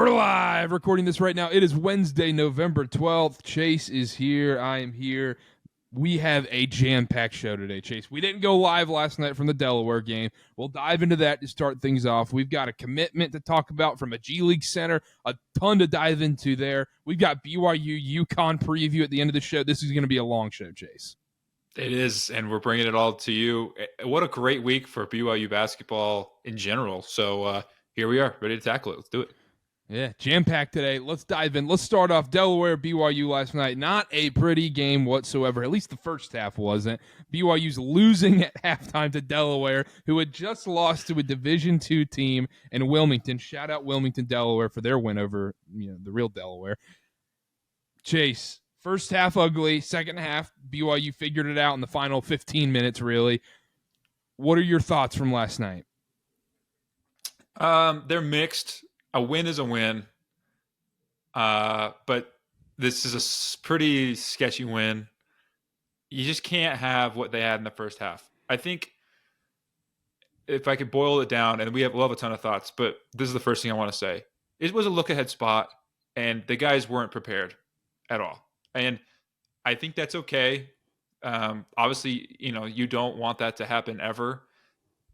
We're live recording this right now. It is Wednesday, November 12th. Chase is here. I am here. We have a jam-packed show today, Chase. We didn't go live last night from the Delaware game. We'll dive into that to start things off. We've got a commitment to talk about from a G-League Center, a ton to dive into there. We've got BYU UConn Preview at the end of the show. This is going to be a long show, Chase. It is, and we're bringing it all to you. What a great week for BYU basketball in general. So here we are, ready to tackle it. Let's do it. Yeah, jam-packed today. Let's dive in. Let's start off Delaware, BYU last night. Not a pretty game whatsoever. At least the first half wasn't. BYU's losing at halftime to Delaware, who had just lost to a Division II team in Wilmington. Shout out Wilmington, Delaware for their win over the real Delaware. Chase, first half ugly. Second half, BYU figured it out in the final 15 minutes, really. What are your thoughts from last night? They're mixed. A win is a win, but this is a pretty sketchy win. You just can't have what they had in the first half. I think if I could boil it down, and we'll have a ton of thoughts, but this is the first thing I want to say. It was a look-ahead spot, and the guys weren't prepared at all. And I think that's okay. Obviously, you don't want that to happen ever.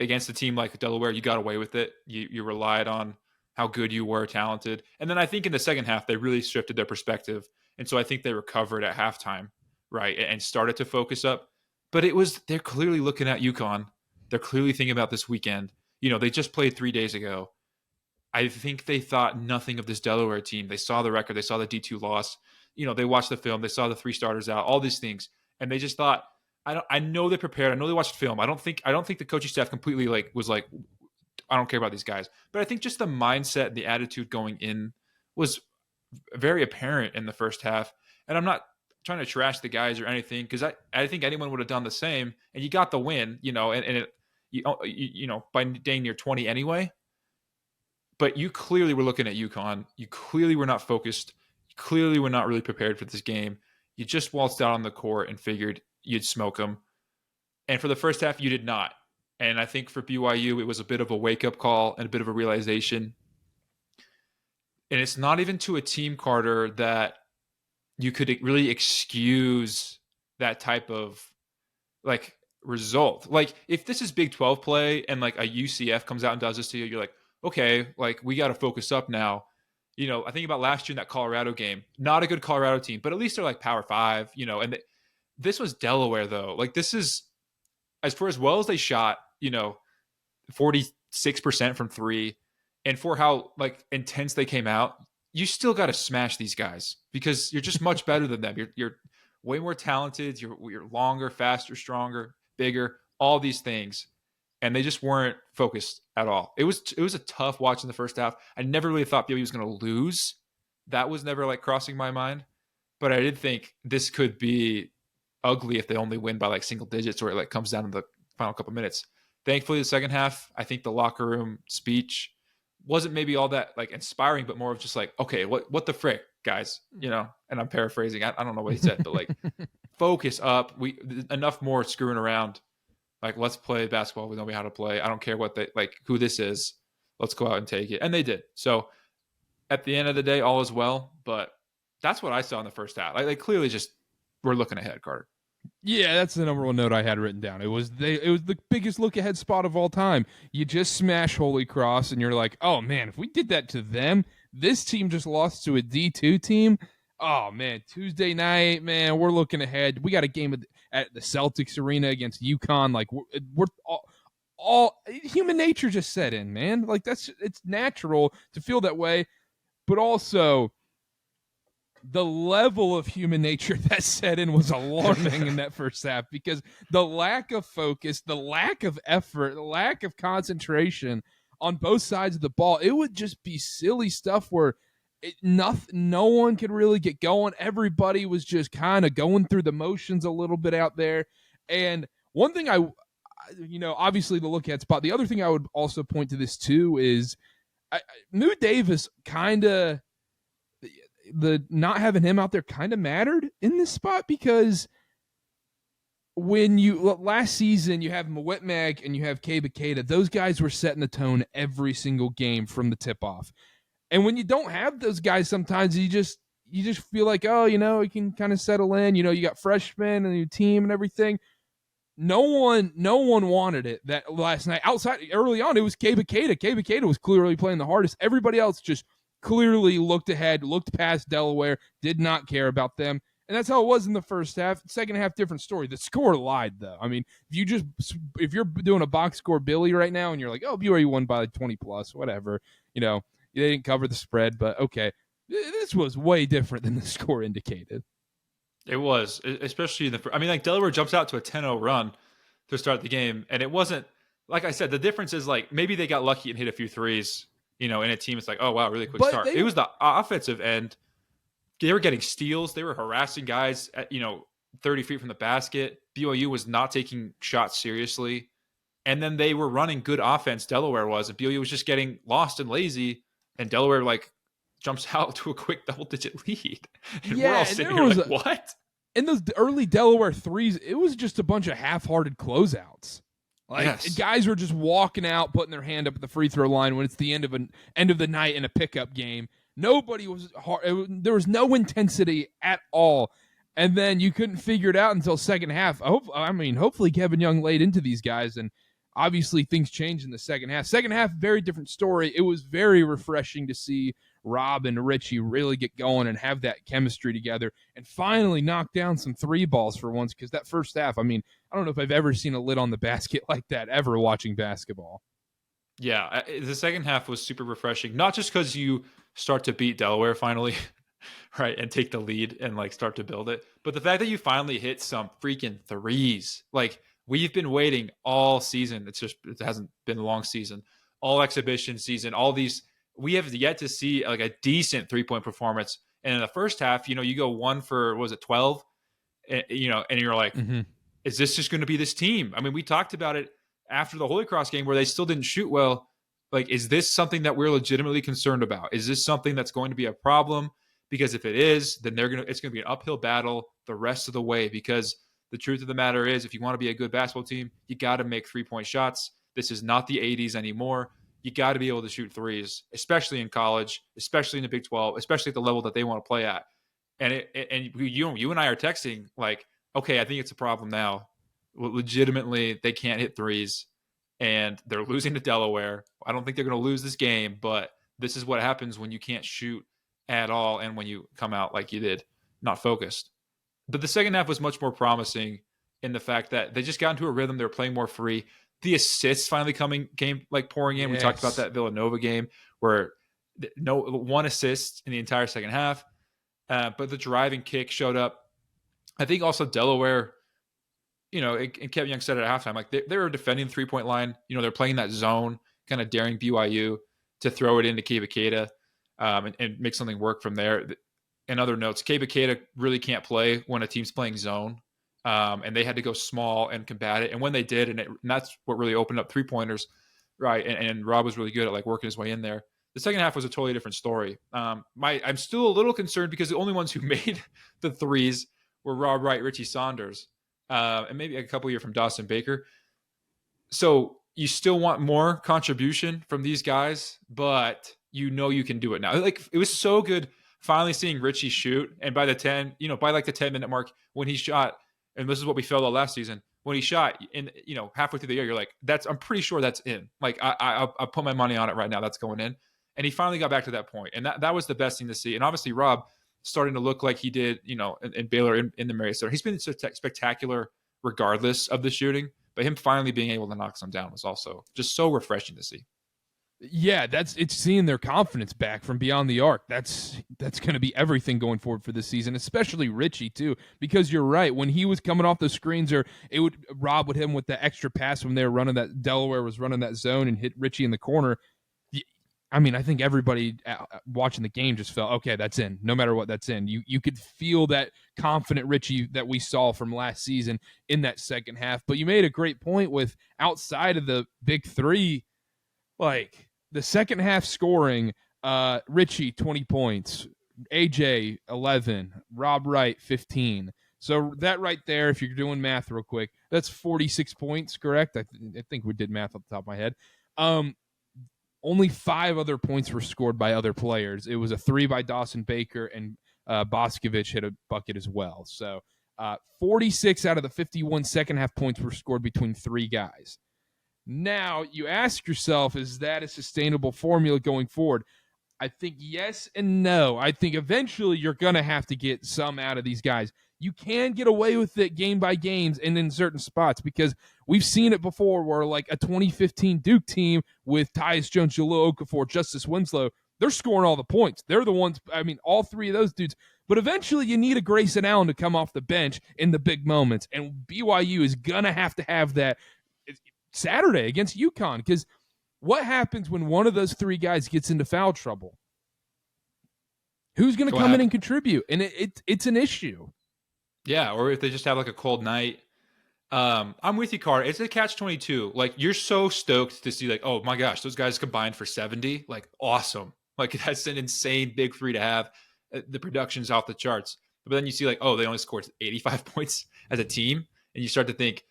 Against a team like Delaware, you got away with it. You relied on how good you were, talented. And then I think in the second half, they really shifted their perspective. And so I think they recovered at halftime, right, and started to focus up. But they're clearly looking at UConn. They're clearly thinking about this weekend. They just played 3 days ago. I think they thought nothing of this Delaware team. They saw the record. They saw the D2 loss. They watched the film. They saw the 3 starters out, all these things. And they just thought, I know they prepared. I know they watched film. I don't think the coaching staff completely was like, I don't care about these guys. But I think just the mindset and the attitude going in was very apparent in the first half. And I'm not trying to trash the guys or anything, because I think anyone would have done the same. And you got the win, by dang near 20 anyway. But you clearly were looking at UConn. You clearly were not focused. You clearly were not really prepared for this game. You just waltzed out on the court and figured you'd smoke them. And for the first half, you did not. And I think for BYU, it was a bit of a wake-up call and a bit of a realization. And it's not even to a team, Karter, that you could really excuse that type of result. Like, if this is Big 12 play and a UCF comes out and does this to you, you're like, okay, we got to focus up now. I think about last year in that Colorado game, not a good Colorado team, but at least they're Power 5, and this was Delaware though. This is, as well as they shot, 46% from 3, and for how intense they came out, you still got to smash these guys because you're just much better than them. You're way more talented. You're longer, faster, stronger, bigger, all these things. And they just weren't focused at all. It was a tough watch in the first half. I never really thought BYU was going to lose. That was never crossing my mind. But I did think this could be ugly if they only win by single digits, or it comes down to the final couple minutes. Thankfully, the second half, I think the locker room speech wasn't maybe all that inspiring, but more of just okay, what the frick, guys, and I'm paraphrasing. I don't know what he said, but focus up. Enough more screwing around. Let's play basketball. We know how to play. I don't care what who this is. Let's go out and take it. And they did. So at the end of the day, all is well. But that's what I saw in the first half. They clearly just were looking ahead, Karter. Yeah, that's the number one note I had written down. It was the biggest look-ahead spot of all time. You just smash Holy Cross, and you're like, oh, man, if we did that to them, this team just lost to a D2 team. Oh, man, Tuesday night, man, we're looking ahead. We got a game at the Celtics Arena against UConn. We're all human nature just set in, man. It's natural to feel that way, but also the level of human nature that set in was alarming in that first half, because the lack of focus, the lack of effort, the lack of concentration on both sides of the ball, it would just be silly stuff where no one could really get going. Everybody was just kind of going through the motions a little bit out there. And one thing obviously the look at spot, the other thing I would also point to this too is Moody Davis the not having him out there kind of mattered in this spot, because when last season you have Mwitmag and you have Keba Keita, those guys were setting the tone every single game from the tip-off. And when you don't have those guys, sometimes you just feel like, oh, you can kind of settle in. You got freshmen and your team and everything. No one wanted it that last night. Outside early on, it was Gabe Ikeda. Gabe Ikeda was clearly playing the hardest. Everybody else just clearly looked ahead, looked past Delaware, did not care about them. And that's how it was in the first half. Second half, different story. The score lied, though. I mean, if you're doing a box score Billy right now and you're like, oh, BYU won by like 20 plus, whatever, they didn't cover the spread, but okay. This was way different than the score indicated. It was, especially Delaware jumps out to a 10-0 run to start the game, and it wasn't, like I said, the difference is like maybe they got lucky and hit a few threes, in a team. It's like, oh, wow, really quick start. It was the offensive end. They were getting steals. They were harassing guys at, 30 feet from the basket. BYU was not taking shots seriously. And then they were running good offense, Delaware was, and BYU was just getting lost and lazy, and Delaware, jumps out to a quick double-digit lead. And we're all sitting here like, what? In those early Delaware threes, it was just a bunch of half-hearted closeouts. Guys were just walking out, putting their hand up at the free throw line when it's the end of the night in a pickup game. Nobody was hard. There was no intensity at all. And then you couldn't figure it out until second half. Hopefully Kevin Young laid into these guys, and obviously things changed in the second half. Second half, very different story. It was very refreshing to see Rob and Richie really get going and have that chemistry together and finally knock down some three balls for once, because that first half, I don't know if I've ever seen a lid on the basket like that ever watching basketball. Yeah, the second half was super refreshing, not just because you start to beat Delaware finally, right, and take the lead and start to build it, but the fact that you finally hit some freaking threes. We've been waiting all season. It hasn't been a long season, all exhibition season, all these. We have yet to see a decent 3-point performance. And in the first half, you go 1 for, 12? And you're like, Is this just going to be this team? We talked about it after the Holy Cross game where they still didn't shoot well. Is this something that we're legitimately concerned about? Is this something that's going to be a problem? Because if it is, then it's going to be an uphill battle the rest of the way, because the truth of the matter is, if you want to be a good basketball team, you got to make 3-point shots. This is not the 80s anymore. You got to be able to shoot threes, especially in college, especially in the Big 12, especially at the level that they want to play at. And you and I are texting okay, I think it's a problem now. Legitimately, they can't hit threes, and they're losing to Delaware. I don't think they're going to lose this game, but this is what happens when you can't shoot at all and when you come out like you did, not focused. But the second half was much more promising in the fact that they just got into a rhythm. They were playing more free. The assists finally came pouring in. Yes. We talked about that Villanova game where no one assist in the entire second half, but the driving kick showed up. I think also Delaware, and Kevin Young said it at halftime, they were defending the 3-point line. They're playing that zone, kind of daring BYU to throw it into Gabe Ikeda and make something work from there. In other notes, Gabe Ikeda really can't play when a team's playing zone. And they had to go small and combat it. And when they did, and that's what really opened up 3-pointers, right? And Rob was really good at working his way in there. The second half was a totally different story. I'm still a little concerned because the only ones who made the threes were Rob Wright, Richie Saunders, and maybe a couple here from Dawson Baker. So you still want more contribution from these guys, but you can do it now. It was so good finally seeing Richie shoot. And by the 10-minute mark when he shot, and this is what we felt all last season, when he shot in, halfway through the year, you're like, I'm pretty sure that's in. I'll put my money on it right now. That's going in. And he finally got back to that point. And that was the best thing to see. And obviously Rob starting to look like he did, in Baylor in the Mary Center. He's been so spectacular regardless of the shooting, but him finally being able to knock some down was also just so refreshing to see. Yeah, it's seeing their confidence back from beyond the arc. That's going to be everything going forward for this season, especially Richie too, because you're right. When he was coming off the screens, or Rob would hit him with the extra pass when they were running that, Delaware was running that zone and hit Richie in the corner. I think everybody watching the game just felt, okay, that's in. No matter what, that's in. You could feel that confident Richie that we saw from last season in that second half. But you made a great point with outside of the big three, the second half scoring, Richie 20 points, AJ 11, Rob Wright 15. So that right there, if you're doing math real quick, that's 46 points, correct? I think we did math off the top of my head. only 5 other points were scored by other players. It was a 3 by Dawson Baker, and Boscovich hit a bucket as well. So 46 out of the 51 second-half points were scored between 3 guys. Now, you ask yourself, is that a sustainable formula going forward? I think yes and no. I think eventually you're going to have to get some out of these guys. You can get away with it game by games and in certain spots, because we've seen it before where like a 2015 Duke team with Tyus Jones, Jahlil Okafor, Justice Winslow, they're scoring all the points. They're the ones, I mean, all 3 of those dudes. But eventually you need a Grayson Allen to come off the bench in the big moments. And BYU is going to have that Saturday against UConn, because what happens when one of those 3 guys gets into foul trouble? Who's going to come in and contribute? And it's an issue. Yeah, or if they just have like a cold night. I'm with you, Carter. It's a catch-22. Like, you're so stoked to see, like, oh my gosh, those guys combined for 70. Like, awesome. Like, that's an insane big 3 to have. The production's off the charts. But then you see, like, oh, they only scored 85 points as a team. And you start to think,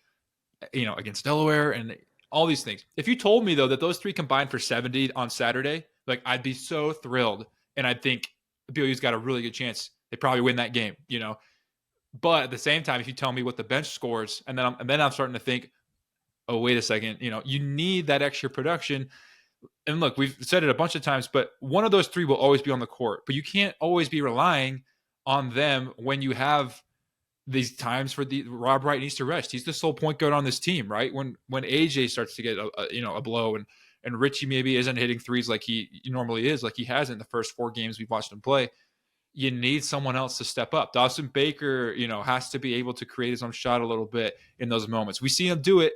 against Delaware and all these things. If you told me, though, that those 3 combined for 70 on Saturday, like, I'd be so thrilled. And I'd think BYU's got a really good chance. They probably win that game, But at the same time, if you tell me what the bench scores, and then I'm starting to think, oh, wait a second, you need that extra production. And look, we've said it a bunch of times, but one of those 3 will always be on the court. But you can't always be relying on them when you have these times for Rob Wright needs to rest. He's the sole point guard on this team, right? When AJ starts to get a blow, and Richie maybe isn't hitting threes like he normally is, like he has in the first 4 games we've watched him play. You need someone else to step up. Dawson Baker, has to be able to create his own shot a little bit in those moments. We see him do it.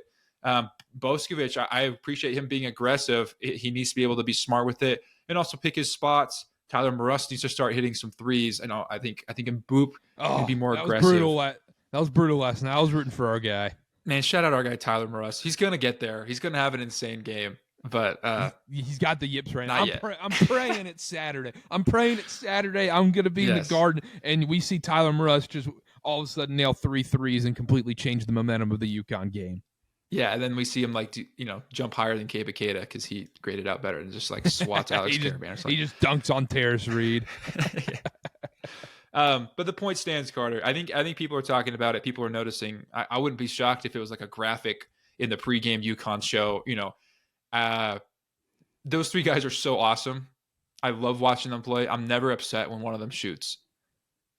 Boscovich, I appreciate him being aggressive. He needs to be able to be smart with it and also pick his spots. Tyler Morus needs to start hitting some threes. And I think Boop can be more aggressive. That was brutal last night. I was rooting for our guy. Man, shout out our guy Tyler Morus. He's going to get there. He's going to have an insane game. But he's got the yips right now. I'm praying it's Saturday. I'm going to be in the Garden, and we see Tyler Morus just all of a sudden nail 3 threes and completely change the momentum of the UConn game. Yeah, and then we see him jump higher than Kay Bakeda because he graded out better and just like swats Alex Caravan or something. He just dunks on Terrace Reed. But the point stands, Carter. I think people are talking about it. People are noticing. I wouldn't be shocked if it was like a graphic in the pregame UConn show. Those 3 guys are so awesome. I love watching them play. I'm never upset when one of them shoots.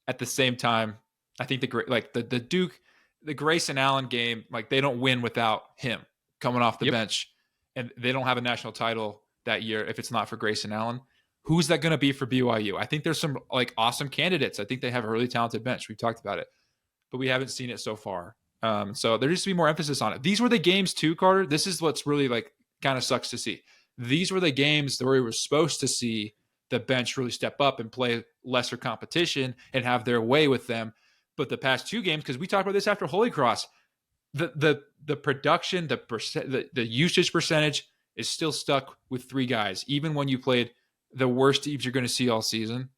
At the same time, I think the Duke, the Grayson Allen game, like they don't win without him coming off the bench, and they don't have a national title that year if it's not for Grayson Allen. Who's that going to be for BYU? I think there's some like awesome candidates. I think they have a really talented bench. We've talked about it, but we haven't seen it so far. So there needs to be more emphasis on it. These were the games too, Carter. This is what's really like kind of sucks to see. These were the games where we were supposed to see the bench really step up and play lesser competition and have their way with them. But the past 2 games, because we talked about this after Holy Cross, the production, the usage percentage is still stuck with 3 guys. Even when you played the worst teams you're going to see all season,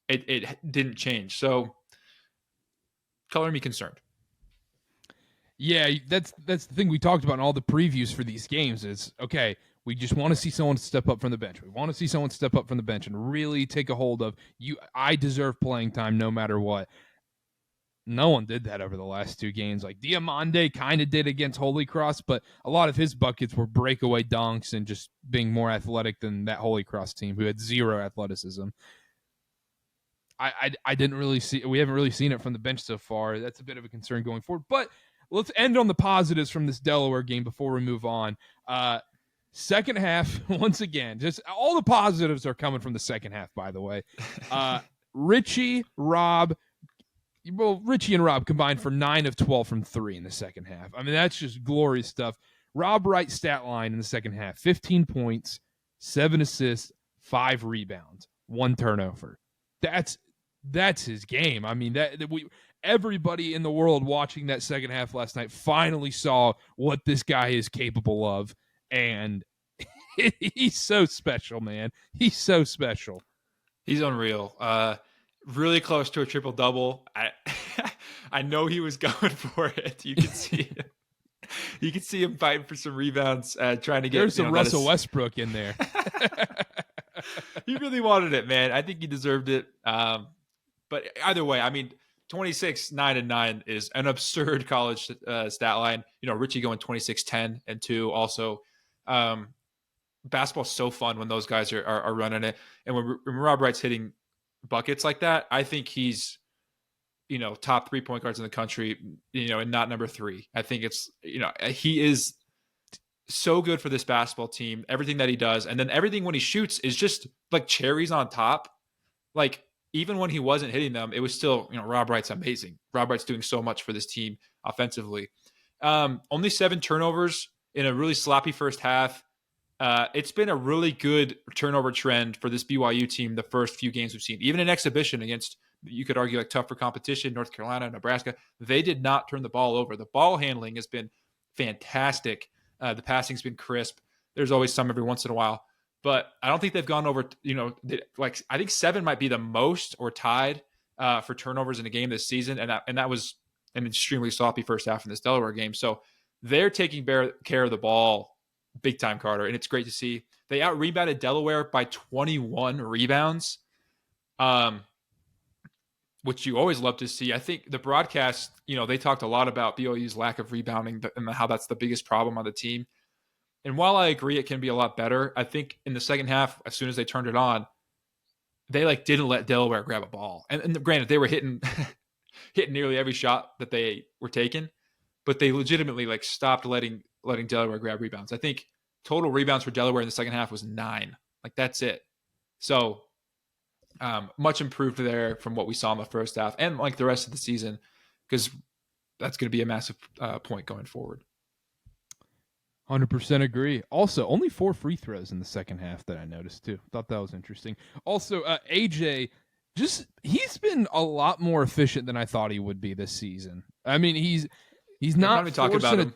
it didn't change. So color me concerned. Yeah, that's the thing we talked about in all the previews for these games is, okay, we just want to see someone step up from the bench. We want to see someone step up from the bench and really take a hold of you. I deserve playing time no matter what. No one did that over the last 2 games. Like Diamande kind of did against Holy Cross, but a lot of his buckets were breakaway dunks and just being more athletic than that Holy Cross team who had 0 athleticism. I didn't really see. We haven't really seen it from the bench so far. That's a bit of a concern going forward. But let's end on the positives from this Delaware game before we move on. Second half, once again, just all the positives are coming from the second half. By the way, Richie and Rob combined for 9 of 12 from 3 in the second half. I mean, that's just glorious stuff. Rob Wright's stat line in the second half, 15 points, 7 assists, 5 rebounds, 1 turnover. That's his game. I mean, everybody in the world watching that second half last night finally saw what this guy is capable of, and he's so special, man. He's so special. He's unreal. Really close to a triple-double. I know he was going for it. You can see him. You can see him fighting for some rebounds, trying to get. There's some Russell Westbrook in there. He really wanted it, man. I think he deserved it. But either way, I mean, 26, 9-9 is an absurd college stat line. Richie going 26, 10 and 2 also. Basketball's so fun when those guys are running it. And when Rob Wright's hitting buckets like that, I think he's, top 3-point guards in the country, and not number 3. I think it's, he is so good for this basketball team, everything that he does. And then everything when he shoots is just like cherries on top. Like, even when he wasn't hitting them, it was still, Rob Wright's amazing. Rob Wright's doing so much for this team offensively. Only 7 turnovers in a really sloppy first half. It's been a really good turnover trend for this BYU team the first few games we've seen. Even in exhibition against, you could argue, like tougher competition, North Carolina, Nebraska, they did not turn the ball over. The ball handling has been fantastic. The passing's been crisp. There's always some every once in a while. But I don't think they've gone over, I think 7 might be the most or tied for turnovers in a game this season. And that was an extremely sloppy first half in this Delaware game. So they're taking care of the ball big time, Karter. And it's great to see. They out-rebounded Delaware by 21 rebounds, which you always love to see. I think the broadcast, they talked a lot about BYU's lack of rebounding and how that's the biggest problem on the team. And while I agree it can be a lot better, I think in the second half, as soon as they turned it on, they didn't let Delaware grab a ball. And granted, they were hitting nearly every shot that they were taking, but they legitimately stopped letting Delaware grab rebounds. I think total rebounds for Delaware in the second half was 9. That's it. So much improved there from what we saw in the first half and the rest of the season, because that's going to be a massive point going forward. 100% agree. Also, only 4 free throws in the second half that I noticed too. Thought that was interesting. Also, AJ, he's been a lot more efficient than I thought he would be this season. I mean, he's not even talk about him.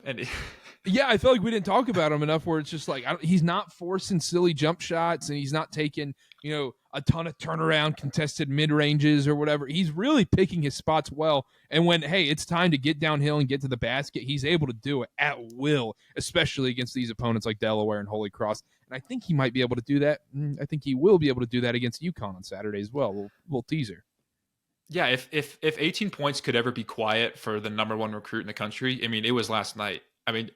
Yeah, I feel like we didn't talk about him enough. Where it's just he's not forcing silly jump shots, and he's not taking a ton of turnaround contested mid ranges or whatever. He's really picking his spots well. And when it's time to get downhill and get to the basket, he's able to do it at will, especially against these opponents like Delaware and Holy Cross. And I think he might be able to do that. I think he will be able to do that against UConn on Saturday as well. We'll teaser. Yeah, if 18 points could ever be quiet for the number 1 recruit in the country, I mean, it was last night. I mean,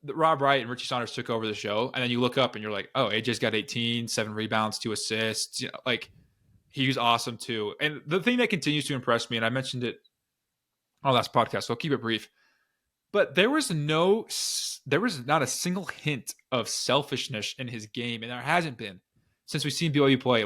Rob Wright and Richie Saunders took over the show, and then you look up and you're like, oh, AJ's got 18, 7 rebounds, 2 assists. He was awesome too. And the thing that continues to impress me, and I mentioned it on last podcast, so I'll keep it brief, but there was not a single hint of selfishness in his game, and there hasn't been since we've seen BYU play.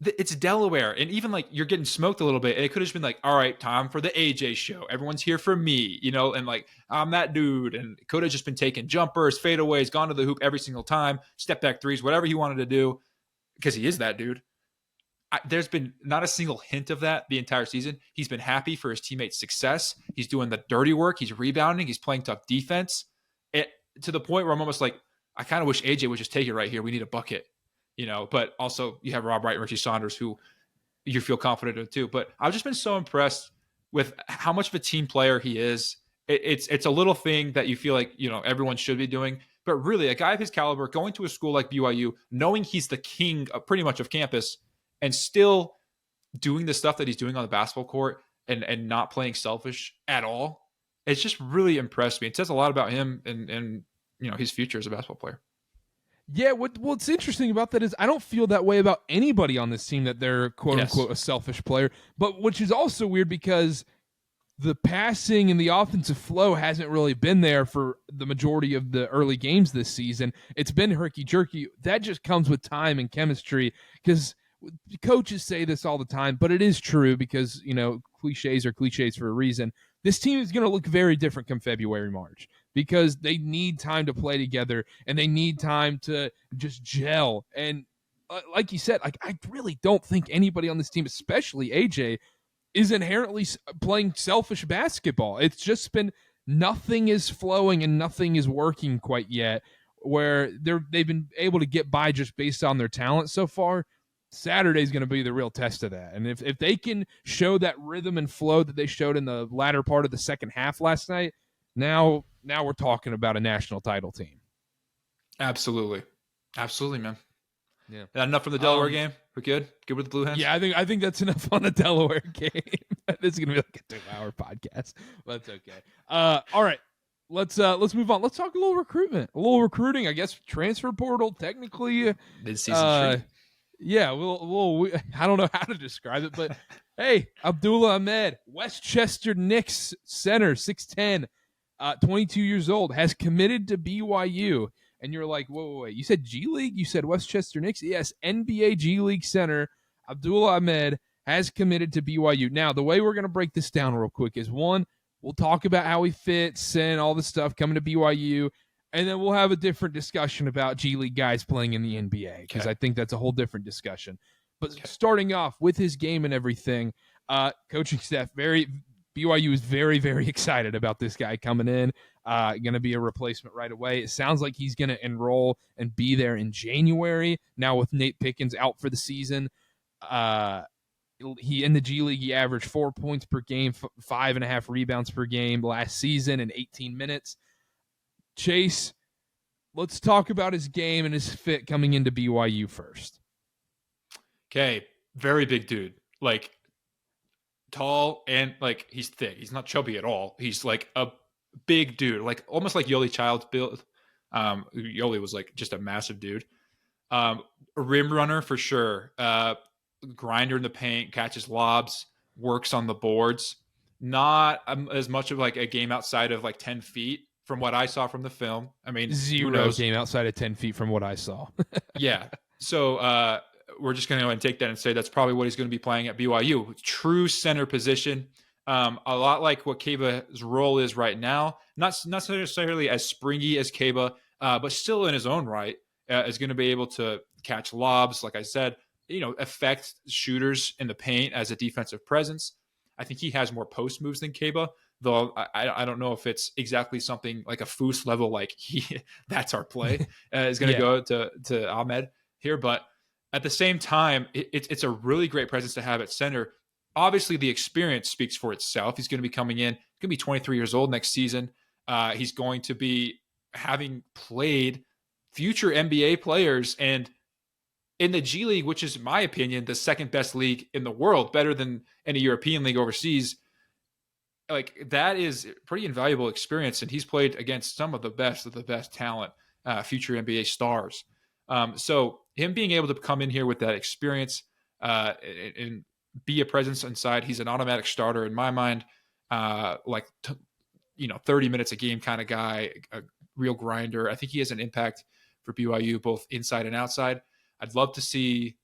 It's Delaware, and even you're getting smoked a little bit, and it could have just been all right, time for the AJ show. Everyone's here for me, and I'm that dude, and it could have just been taking jumpers, fadeaways, gone to the hoop every single time, step back threes, whatever he wanted to do, because he is that dude. There's been not a single hint of that the entire season. He's been happy for his teammates' success. He's doing the dirty work. He's rebounding. He's playing tough defense. To the point where I'm almost I kind of wish AJ would just take it right here. We need a bucket. But also you have Rob Wright and Richie Saunders, who you feel confident in too. But I've just been so impressed with how much of a team player he is. It's a little thing that you feel everyone should be doing. But really, a guy of his caliber going to a school like BYU, knowing he's the king of pretty much of campus, and still doing the stuff that he's doing on the basketball court and not playing selfish at all, it's just really impressed me. It says a lot about him and his future as a basketball player. Yeah, what's interesting about that is I don't feel that way about anybody on this team, that they're quote-unquote a selfish player, but which is also weird because the passing and the offensive flow hasn't really been there for the majority of the early games this season. It's been herky-jerky. That just comes with time and chemistry, because coaches say this all the time, but it is true because, cliches are cliches for a reason. This team is going to look very different come February, March, because they need time to play together and they need time to just gel. And like you said, I really don't think anybody on this team, especially AJ, is inherently playing selfish basketball. It's just been nothing is flowing and nothing is working quite yet, where they've been able to get by just based on their talent so far. Saturday's going to be the real test of that. And if they can show that rhythm and flow that they showed in the latter part of the second half last night, now we're talking about a national title team. Absolutely. Absolutely, man. Yeah. That enough from the Delaware game? We're good? Good with the Blue Hens? Yeah, I think that's enough on the Delaware game. This is gonna be like a 2-hour podcast, but that's okay. All right, let's move on. Let's talk a little recruitment, a little recruiting. I guess transfer portal technically. Mid-season treat. Yeah, I don't know how to describe it, but hey, Abdullah Ahmed, Westchester Knicks center, 6'10", 22 years old, has committed to BYU. And you're like, wait. You said G-League? You said Westchester Knicks? Yes, NBA G-League center Abdullah Ahmed has committed to BYU. Now, the way we're going to break this down real quick is, one, we'll talk about how he fits and all the stuff coming to BYU, and then we'll have a different discussion about G-League guys playing in the NBA, because I think that's a whole different discussion. But starting off with his game and everything, coaching staff, BYU is very, very excited about this guy coming in. Going to be a replacement right away. It sounds like he's going to enroll and be there in January. Now with Nate Pickens out for the season, he in the G League, he averaged 4 points per game, 5.5 rebounds per game last season in 18 minutes. Chase, let's talk about his game and his fit coming into BYU first. Okay, very big dude. Like, tall and like he's thick. He's not chubby at all. He's like a big dude, like almost like Yoli Child's build. Yoli was like just a massive dude. A rim runner for sure. Grinder in the paint, catches lobs, works on the boards. Not as much of like a game outside of like 10 feet from what I saw from the film. I mean, zero game outside of 10 feet from what I saw. Yeah. So we're just going to go ahead and take that and say that's probably what he's going to be playing at BYU. True center position. A lot like what Keba's role is right now. Not necessarily as springy as Keba, but still in his own right, is going to be able to catch lobs, like I said, affect shooters in the paint as a defensive presence. I think he has more post moves than Keba, though I don't know if it's exactly something like a Foose level, like that's our play, is going to go to Ahmed here. But at the same time, it's a really great presence to have at center. Obviously, the experience speaks for itself. He's going to be coming in. He's going to be 23 years old next season. He's going to be having played future NBA players, and in the G League, which is, in my opinion, the second best league in the world, better than any European league overseas. Like, that is pretty invaluable experience, and he's played against some of the best talent, future NBA stars. So him being able to come in here with that experience and be a presence inside, he's an automatic starter in my mind. 30 minutes a game kind of guy, a real grinder. I think he has an impact for BYU both inside and outside. I'd love to see,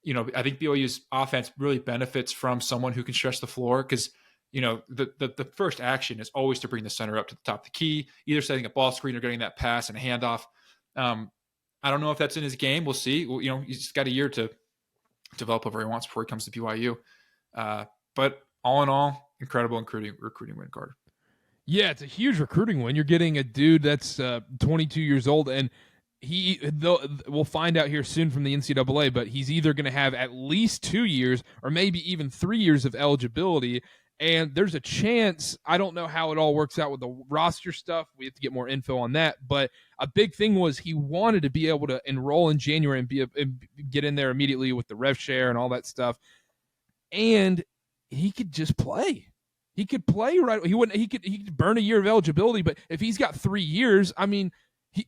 I think BYU's offense really benefits from someone who can stretch the floor, because the first action is always to bring the center up to the top of the key, either setting a ball screen or getting that pass and a handoff. I don't know if that's in his game. We'll see. He's got a year to develop whatever he wants before he comes to BYU. But all in all, incredible recruiting win, Karter. Yeah, it's a huge recruiting win. You're getting a dude that's 22 years old, and we'll find out here soon from the NCAA, but he's either going to have at least 2 years or maybe even 3 years of eligibility. And there's a chance, I don't know how it all works out with the roster stuff. We have to get more info on that. But a big thing was he wanted to be able to enroll in January and get in there immediately with the rev share and all that stuff. And he could just play. He could play right. He could burn a year of eligibility. But if he's got 3 years, I mean,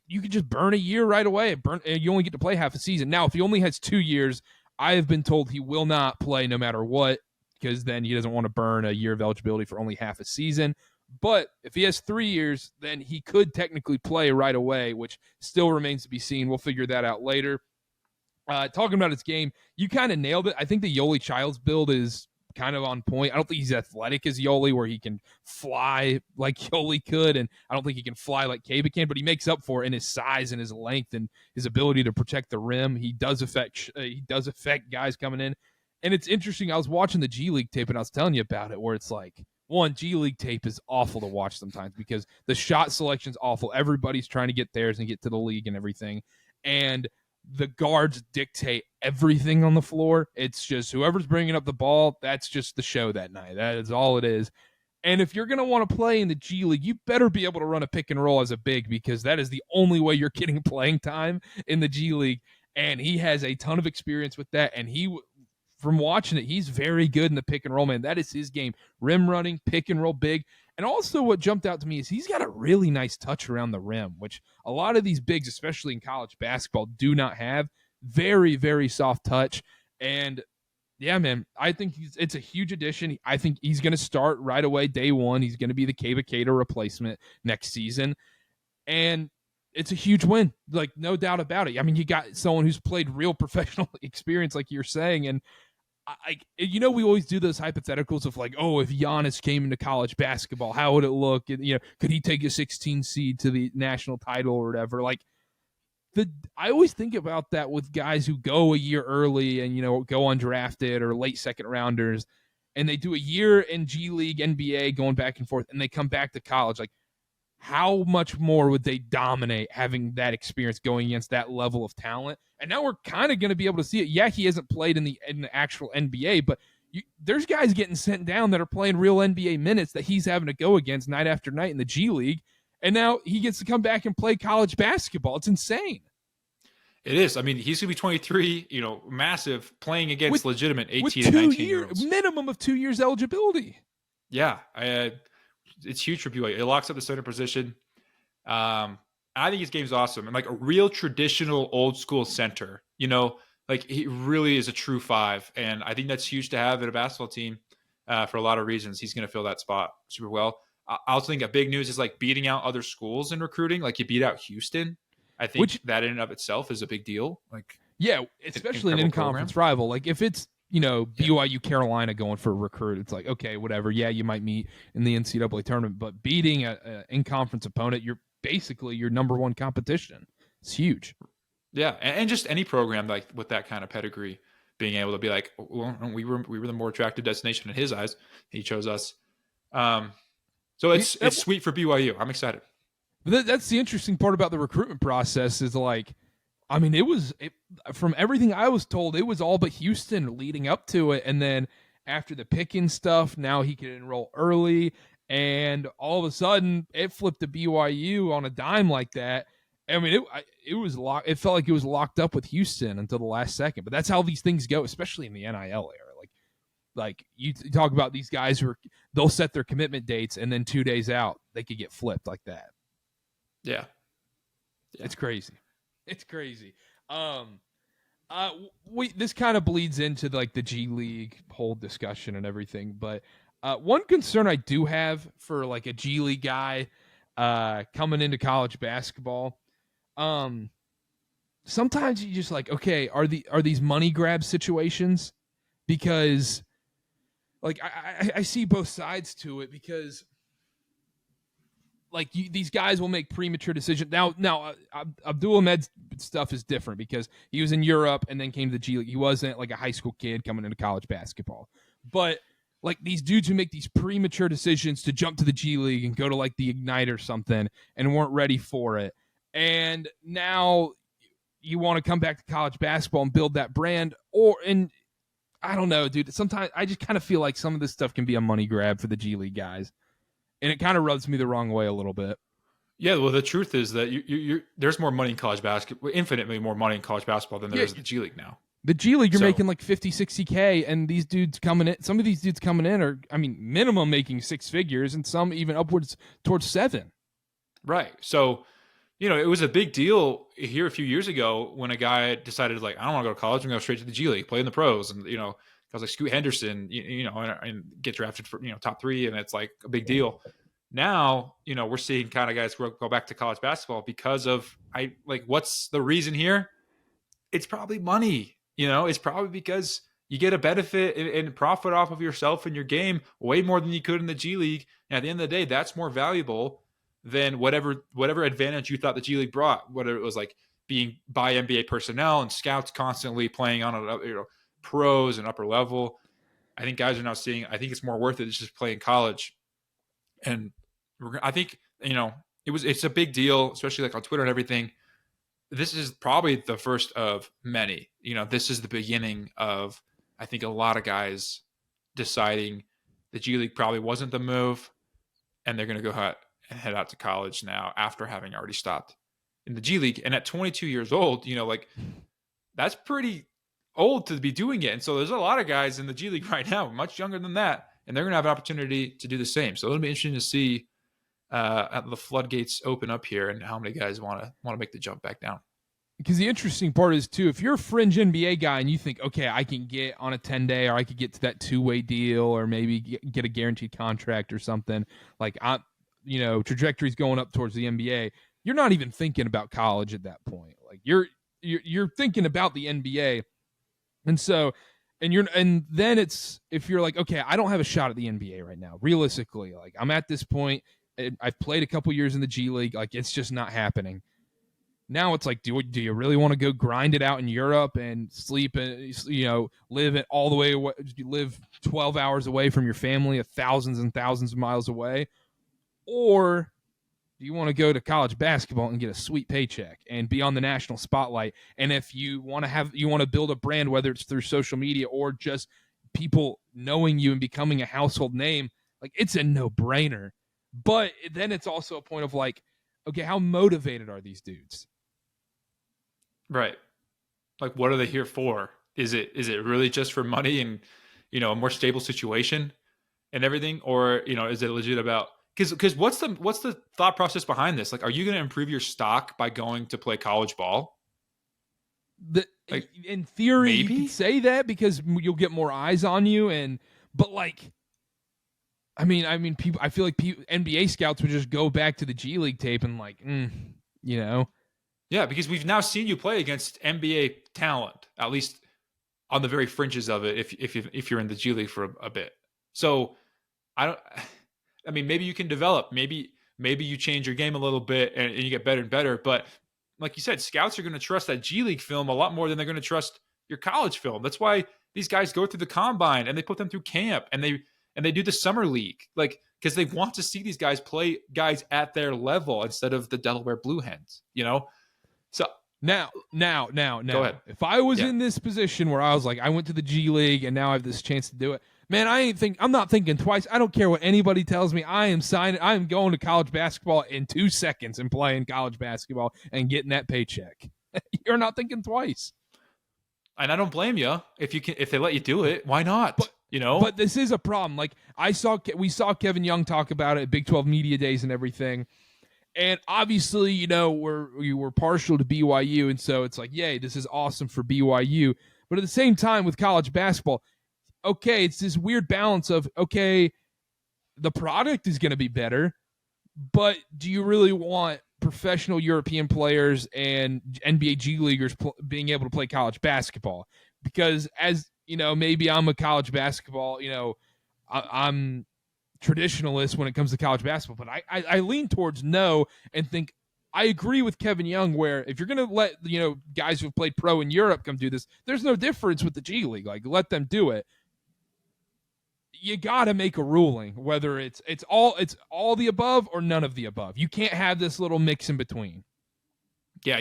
you could just burn a year right away. You only get to play half a season. Now, if he only has 2 years, I have been told he will not play no matter what, because then he doesn't want to burn a year of eligibility for only half a season. But if he has 3 years, then he could technically play right away, which still remains to be seen. We'll figure that out later. Talking about his game, you kind of nailed it. I think the Yoli Childs build is kind of on point. I don't think he's athletic as Yoli, where he can fly like Yoli could, and I don't think he can fly like Kaba can, but he makes up for it in his size and his length and his ability to protect the rim. He does affect guys coming in. And it's interesting. I was watching the G League tape, and I was telling you about it, where it's like, one, G League tape is awful to watch sometimes because the shot selection's awful. Everybody's trying to get theirs and get to the league and everything. And the guards dictate everything on the floor. It's just whoever's bringing up the ball, that's just the show that night. That is all it is. And if you're going to want to play in the G League, you better be able to run a pick and roll as a big, because that is the only way you're getting playing time in the G League. And he has a ton of experience with that. And from watching it, he's very good in the pick and roll, man. That is his game. Rim running, pick and roll big. And also what jumped out to me is he's got a really nice touch around the rim, which a lot of these bigs, especially in college basketball, do not have. Very, very soft touch. And yeah, man, I think it's a huge addition. I think he's going to start right away, day one. He's going to be the Kaba Keita replacement next season. And it's a huge win, like no doubt about it. I mean, you got someone who's played real professional experience, like you're saying. And we always do those hypotheticals of like, oh, if Giannis came into college basketball, how would it look? And, could he take a 16 seed to the national title or whatever? Like, I always think about that with guys who go a year early and, go undrafted or late second rounders, and they do a year in G League, NBA, going back and forth, and they come back to college. Like, how much more would they dominate having that experience going against that level of talent? And now we're kind of going to be able to see it. Yeah, he hasn't played in the actual NBA, but there's guys getting sent down that are playing real NBA minutes that he's having to go against night after night in the G League. And now he gets to come back and play college basketball. It's insane. It is. I mean, he's going to be 23, massive, playing against legitimate 18 and 19-year-olds. Minimum of 2 years eligibility. Yeah. It's huge for BYU. It locks up the center position. I think his game's awesome. And like a real traditional old school center, like he really is a true five. And I think that's huge to have in a basketball team for a lot of reasons. He's going to fill that spot super well. I also think a big news is like beating out other schools in recruiting. Like you beat out Houston. I think that in and of itself is a big deal. Like, yeah, especially an in-conference rival. Like if it's, BYU Carolina going for a recruit, it's like, okay, whatever. Yeah, you might meet in the NCAA tournament, but beating an in-conference opponent, you're basically your number one competition. It's huge. Yeah, and just any program like with that kind of pedigree, being able to be like, well, we were the more attractive destination in his eyes. He chose us. So it's sweet for BYU. I'm excited. That's the interesting part about the recruitment process is like, I mean, from everything I was told, it was all but Houston leading up to it. And then after the picking stuff, now he could enroll early. And all of a sudden, it flipped to BYU on a dime like that. I mean, it was locked. It felt like it was locked up with Houston until the last second. But that's how these things go, especially in the NIL era. Like you talk about these guys they'll set their commitment dates, and then 2 days out, they could get flipped like that. Yeah. It's crazy. It's crazy. This kind of bleeds into like the G League whole discussion and everything, but one concern I do have for like a G League guy coming into college basketball, sometimes you just like, okay, are these money grab situations? Because like I see both sides to it, because like these guys will make premature decisions. Now Abdullah Ahmed's stuff is different because he was in Europe and then came to the G League. He wasn't like a high school kid coming into college basketball. But like these dudes who make these premature decisions to jump to the G League and go to like the Ignite or something and weren't ready for it. And now you want to come back to college basketball and build that brand, and I don't know, dude. Sometimes I just kind of feel like some of this stuff can be a money grab for the G League guys. And it kind of rubs me the wrong way a little bit. Yeah, well, the truth is that there's more money in college basketball, infinitely more money in college basketball than there is in the G League now. The G League, you're making like 50, 60K, and these dudes coming in, some of these dudes coming in are, I mean, minimum making six figures, and some even upwards towards 7. Right. So, it was a big deal here a few years ago when a guy decided, like, I don't want to go to college, I'm going to go straight to the G League, play in the pros, and, guys like Scoot Henderson, and get drafted for, top 3, and it's like a big deal. Now, we're seeing kind of guys go back to college basketball because of, what's the reason here? It's probably money. It's probably because you get a benefit and profit off of yourself and your game way more than you could in the G League. And at the end of the day, that's more valuable than whatever advantage you thought the G League brought, whether it was like being by NBA personnel and scouts constantly playing on pros and upper level. I think guys are now seeing, I think it's more worth it to just play in college. And I think, it's a big deal, especially like on Twitter and everything. This is probably the first of many. This is the beginning of, I think, a lot of guys deciding the G League probably wasn't the move. and they're going to go ahead and head out to college now after having already stopped in the G League. And at 22 years old, like that's pretty old to be doing it. And so there's a lot of guys in the G League right now, much younger than that, and they're going to have an opportunity to do the same. So it'll be interesting to see the floodgates open up here and how many guys want to make the jump back down. Because the interesting part is, too, if you're a fringe NBA guy and you think, okay, I can get on a 10-day or I could get to that two-way deal or maybe get a guaranteed contract or something, like, trajectory's going up towards the NBA, you're not even thinking about college at that point. Like, you're thinking about the NBA. And so, and then it's, if you're like, okay, I don't have a shot at the NBA right now, realistically, like, I'm at this point, I've played a couple years in the G League, like, it's just not happening. Now it's like, do you really want to go grind it out in Europe and sleep and live it all the way away, live 12 hours away from your family, thousands and thousands of miles away, or do you want to go to college basketball and get a sweet paycheck and be on the national spotlight? And if you want to build a brand, whether it's through social media or just people knowing you and becoming a household name, like, it's a no-brainer. But then it's also a point of like, okay, how motivated are these dudes? Right. Like, what are they here for? Is it really just for money and, a more stable situation and everything? Or, is it legit about, because what's the thought process behind this? Like, are you going to improve your stock by going to play college ball? In theory, maybe? You could say that because you'll get more eyes on you. But like, I mean, people, I feel like NBA scouts would just go back to the G League tape and like, Yeah, because we've now seen you play against NBA talent, at least on the very fringes of it, if you're in the G League for a bit. So maybe you can develop. Maybe you change your game a little bit and you get better and better. But like you said, scouts are going to trust that G League film a lot more than they're going to trust your college film. That's why these guys go through the combine and they put them through camp and they do the summer league, like, because they want to see these guys play guys at their level instead of the Delaware Blue Hens, So now, go ahead. If I was in this position where I was like, I went to the G League and now I have this chance to do it, man, I'm not thinking twice. I don't care what anybody tells me. I am going to college basketball in 2 seconds and playing college basketball and getting that paycheck. You're not thinking twice. And I don't blame you if they let you do it. Why not? But this is a problem. Like, we saw Kevin Young talk about it at Big 12 Media Days and everything. And obviously, we were partial to BYU, and so it's like, yay, this is awesome for BYU. But at the same time, with college basketball, okay, it's this weird balance of, okay, the product is going to be better, but do you really want professional European players and NBA G Leaguers being able to play college basketball? Because as, maybe I'm a college basketball, I'm traditionalist when it comes to college basketball, but I lean towards no and think I agree with Kevin Young where if you're going to let, guys who've played pro in Europe come do this, there's no difference with the G League. Like, let them do it. You got to make a ruling, whether it's all the above or none of the above. You can't have this little mix in between. Yeah,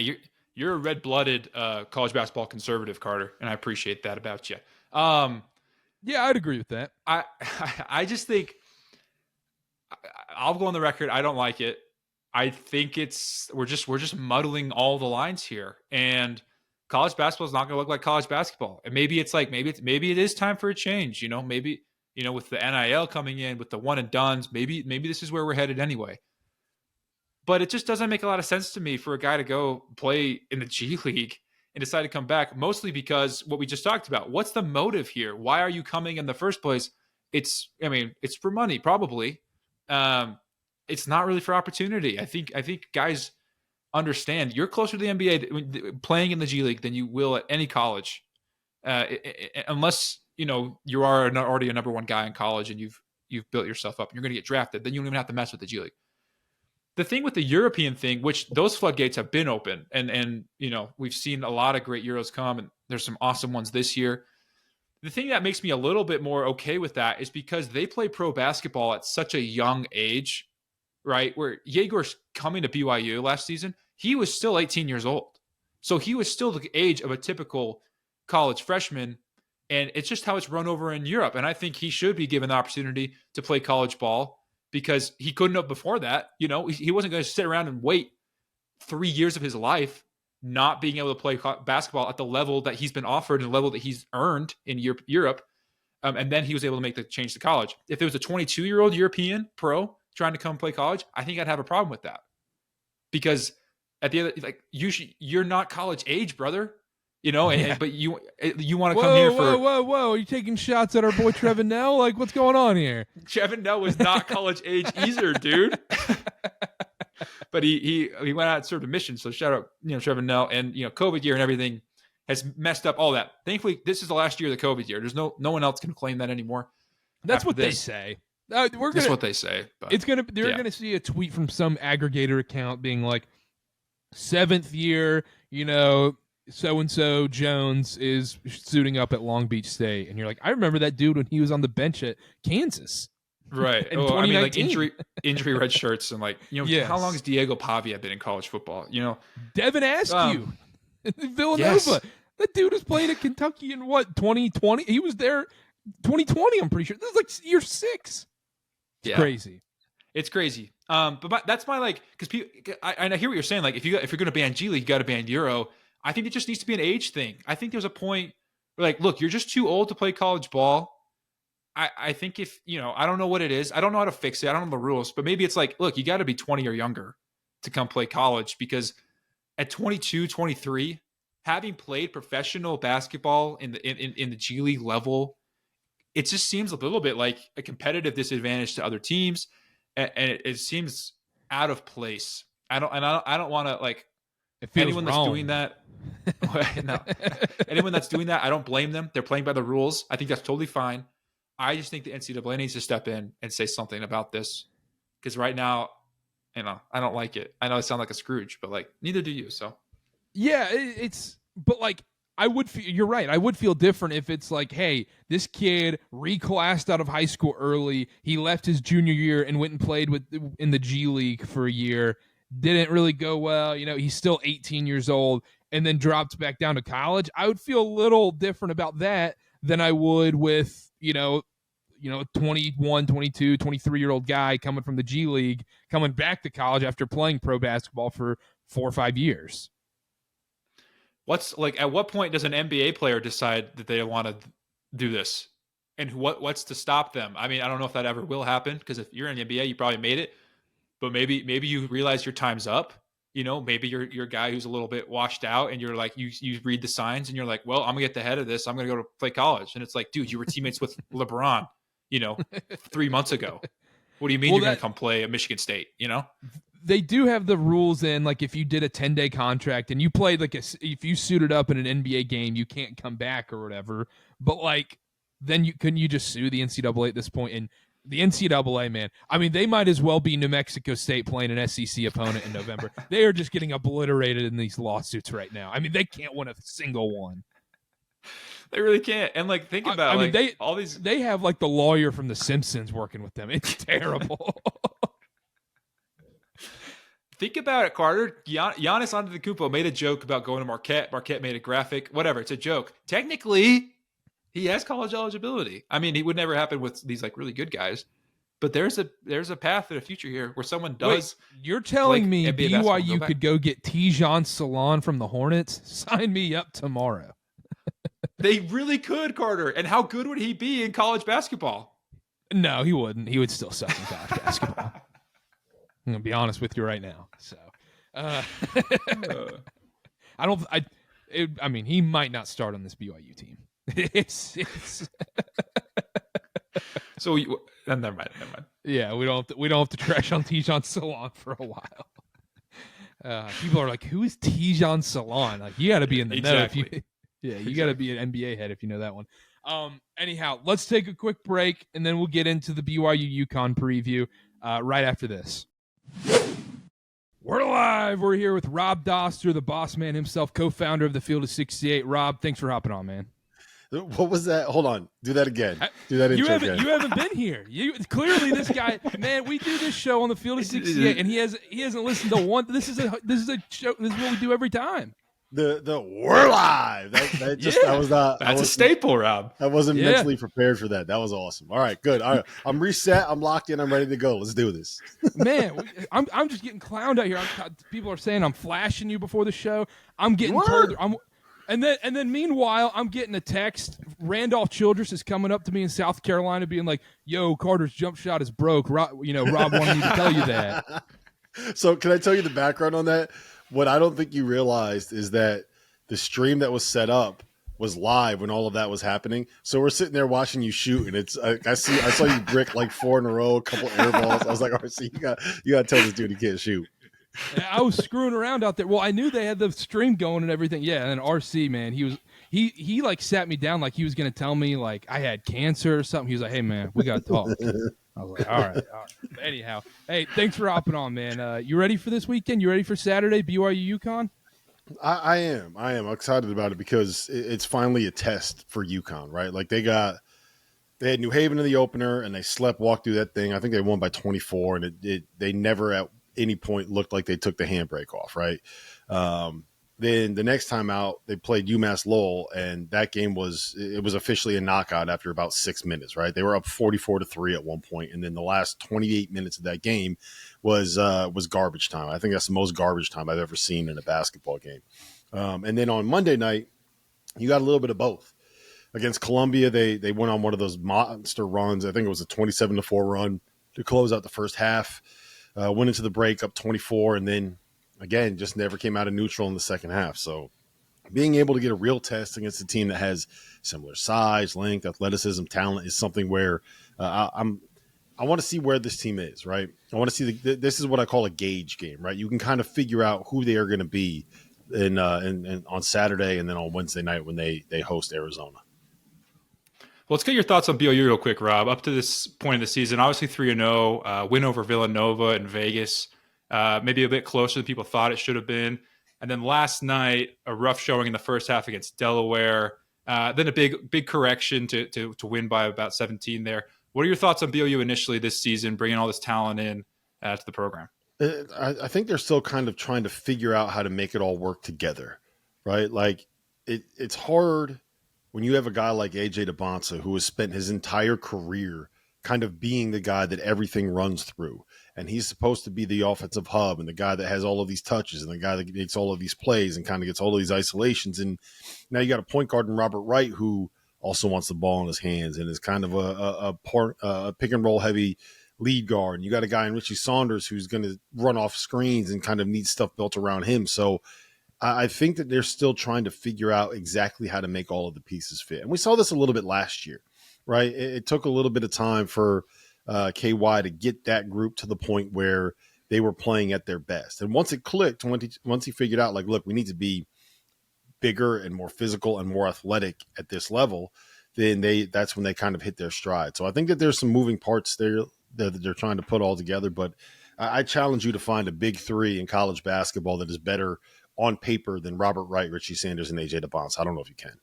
you're a red-blooded college basketball conservative, Karter, and I appreciate that about you. Yeah, I'd agree with that. I just think I'll go on the record. I don't like it. I think we're just muddling all the lines here, and college basketball is not going to look like college basketball. And maybe it is time for a change. Maybe with the NIL coming in, with the one and dones, maybe this is where we're headed anyway. But it just doesn't make a lot of sense to me for a guy to go play in the G League and decide to come back, mostly because what we just talked about. What's the motive here? Why are you coming in the first place? It's for money, probably. It's not really for opportunity. I think guys understand you're closer to the NBA playing in the G League than you will at any college, unless you are already a number one guy in college and you've built yourself up and you're going to get drafted. Then you don't even have to mess with the G League. The thing with the European thing, which those floodgates have been open, and we've seen a lot of great Euros come, and there's some awesome ones this year. The thing that makes me a little bit more okay with that is because they play pro basketball at such a young age, right? Where Jaegor's coming to BYU last season, he was still 18 years old. So he was still the age of a typical college freshman, and it's just how it's run over in Europe. And I think he should be given the opportunity to play college ball because he couldn't have before that. You know, he wasn't going to sit around and wait 3 years of his life not being able to play basketball at the level that he's been offered and the level that he's earned in Europe. And then he was able to make the change to college. If there was a 22-year-old European pro trying to come play college, I think I'd have a problem with that. Because at the end, like, you're not college age, brother. You know, but you want to come here for... Whoa. Are you taking shots at our boy Trevin Nell? Like, what's going on here? Trevin Nell was not college age either, dude. But he went out sort of mission. So shout out, Trevin Nell. And, COVID year and everything has messed up all that. Thankfully, this is the last year of the COVID year. There's no one else can claim that anymore. That's what they say. That's what they say. But they're gonna see a tweet from some aggregator account being like, 7th year, so-and-so Jones is suiting up at Long Beach State. And you're like, I remember that dude when he was on the bench at Kansas. Right. In 2019. I mean, like injury red shirts and like, yes. How long has Diego Pavia been in college football? Devin Askew, Villanova. Yes. That dude was playing at Kentucky in 2020? He was there 2020, I'm pretty sure. This is like year 6. It's crazy. It's crazy. But that's my because I hear what you're saying. Like if you're going to ban G-League, you got to ban Euro. I think it just needs to be an age thing. I think there's a point where look, you're just too old to play college ball. I think if, I don't know what it is. I don't know how to fix it. I don't know the rules, but maybe it's look, you got to be 20 or younger to come play college, because at 22, 23, having played professional basketball in the G League level, it just seems a little bit like a competitive disadvantage to other teams. And it seems out of place. I don't want to anyone that's doing that. No. Anyone that's doing that, I don't blame them. They're playing by the rules. I think that's totally fine. I just think the NCAA needs to step in and say something about this, because right now, I don't like it. I know I sound like a Scrooge, but neither do you. So yeah, I would feel, you're right. I would feel different if it's hey, this kid reclassed out of high school early. He left his junior year and went and played in the G League for a year. Didn't really go well. He's still 18 years old and then dropped back down to college. I would feel a little different about that than I would with, a 21, 22, 23-year-old guy coming from the G League, coming back to college after playing pro basketball for 4 or 5 years. At what point does an NBA player decide that they want to do this? And what's to stop them? I mean, I don't know if that ever will happen, because if you're in the NBA, you probably made it. But maybe you realize your time's up. Maybe you're a guy who's a little bit washed out, and you're you read the signs and you're like, well, I'm gonna get the head of this. I'm gonna go to play college. And it's like, dude, you were teammates with LeBron, 3 months ago. What do you mean you're gonna come play at Michigan State? They do have the rules in, if you did a 10-day contract and you played if you suited up in an NBA game, you can't come back or whatever. But then couldn't you just sue the NCAA at this point? And the NCAA, man, I mean, they might as well be New Mexico State playing an SEC opponent in November. They are just getting obliterated in these lawsuits right now. I mean, they can't win a single one. They really can't. And think about all these. They have the lawyer from The Simpsons working with them. It's terrible. Think about it, Karter. Giannis Antetokounmpo made a joke about going to Marquette. Marquette made a graphic. Whatever. It's a joke. Technically, he has college eligibility. I mean, it would never happen with these really good guys, but there's a path to the future here where someone does. Wait, you're telling me BYU could go get Tijan Salon from the Hornets? Sign me up tomorrow. They really could, Karter. And how good would he be in college basketball? No, he wouldn't. He would still suck in college basketball. I'm gonna be honest with you right now. So, I mean, he might not start on this BYU team. It's so never mind. Yeah, we don't have to trash on Tijan Salon for a while. People are like, who is Tijan Salon? You got to be in the know if you. Yeah, you got to be an NBA head if you know that one. Anyhow, let's take a quick break and then we'll get into the BYU UConn preview right after this. We're live. We're here with Rob Dauster, the boss man himself, co-founder of the Field of 68. Rob, thanks for hopping on, man. What was that? Hold on. Do that again. Do that intro again. You haven't been here. Clearly this guy, man, we do this show on the Field of 68 and he hasn't listened to one. This is a show. This is what we do every time. we're live. That was not. That's a staple, Rob. I wasn't mentally prepared for that. That was awesome. All right, good. All right, I'm reset. I'm locked in. I'm ready to go. Let's do this. Man, I'm just getting clowned out here. People are saying I'm flashing you before the show. I'm getting told. And then meanwhile, I'm getting a text. Randolph Childress is coming up to me in South Carolina, being like, "Yo, Carter's jump shot is broke." Rob wanted me to tell you that. So, can I tell you the background on that? What I don't think you realized is that the stream that was set up was live when all of that was happening. So we're sitting there watching you shoot, and it's I saw you brick like 4 in a row, a couple air balls. I was like, RC, you got to tell this dude he can't shoot. I was screwing around out there. Well, I knew they had the stream going and everything. Yeah, and then RC, man, he like sat me down like he was gonna tell me like I had cancer or something. He was like, "Hey, man, we gotta talk." I was like, all right. Anyhow, hey, thanks for hopping on, man. You ready for this weekend? You ready for Saturday, BYU UConn? I am. I'm excited about it because it's finally a test for UConn, right? Like they had New Haven in the opener and they walked through that thing. I think they won by 24, and they never at any point looked like they took the handbrake off, right? Then the next time out, they played UMass Lowell, and that game was officially a knockout after about 6 minutes, right? They were up 44-3 at one point, and then the last 28 minutes of that game was garbage time. I think that's the most garbage time I've ever seen in a basketball game. And then on Monday night, you got a little bit of both. Against Columbia, they went on one of those monster runs. I think it was a 27-4 run to close out the first half. Went into the break up 24, and then again, just never came out of neutral in the second half. So being able to get a real test against a team that has similar size, length, athleticism, talent is something where I want to see where this team is, right? I want to see this is what I call a gauge game, right? You can kind of figure out who they are going to be in on Saturday and then on Wednesday night when they host Arizona. Well, let's get your thoughts on BYU real quick, Rob. Up to this point of the season, obviously 3-0, win over Villanova in Vegas. Maybe a bit closer than people thought it should have been. And then last night, a rough showing in the first half against Delaware. Then a big correction to win by about 17 there. What are your thoughts on BYU initially this season, bringing all this talent in to the program? I think they're still kind of trying to figure out how to make it all work together, right? Like it's hard when you have a guy like AJ DeBonsa who has spent his entire career kind of being the guy that everything runs through. And he's supposed to be the offensive hub and the guy that has all of these touches and the guy that makes all of these plays and kind of gets all of these isolations. And now you got a point guard in Robert Wright who also wants the ball in his hands and is kind of a pick and roll heavy lead guard. And you got a guy in Richie Saunders who's going to run off screens and kind of needs stuff built around him. So I think that they're still trying to figure out exactly how to make all of the pieces fit. And we saw this a little bit last year, right? It took a little bit of time for KY to get that group to the point where they were playing at their best. And once it clicked, once he figured out, like, look, we need to be bigger and more physical and more athletic at this level, then that's when they kind of hit their stride. So I think that there's some moving parts there that they're trying to put all together. But I challenge you to find a big three in college basketball that is better on paper than Robert Wright, Richie Sanders, and AJ DeBonsa. I don't know if you can.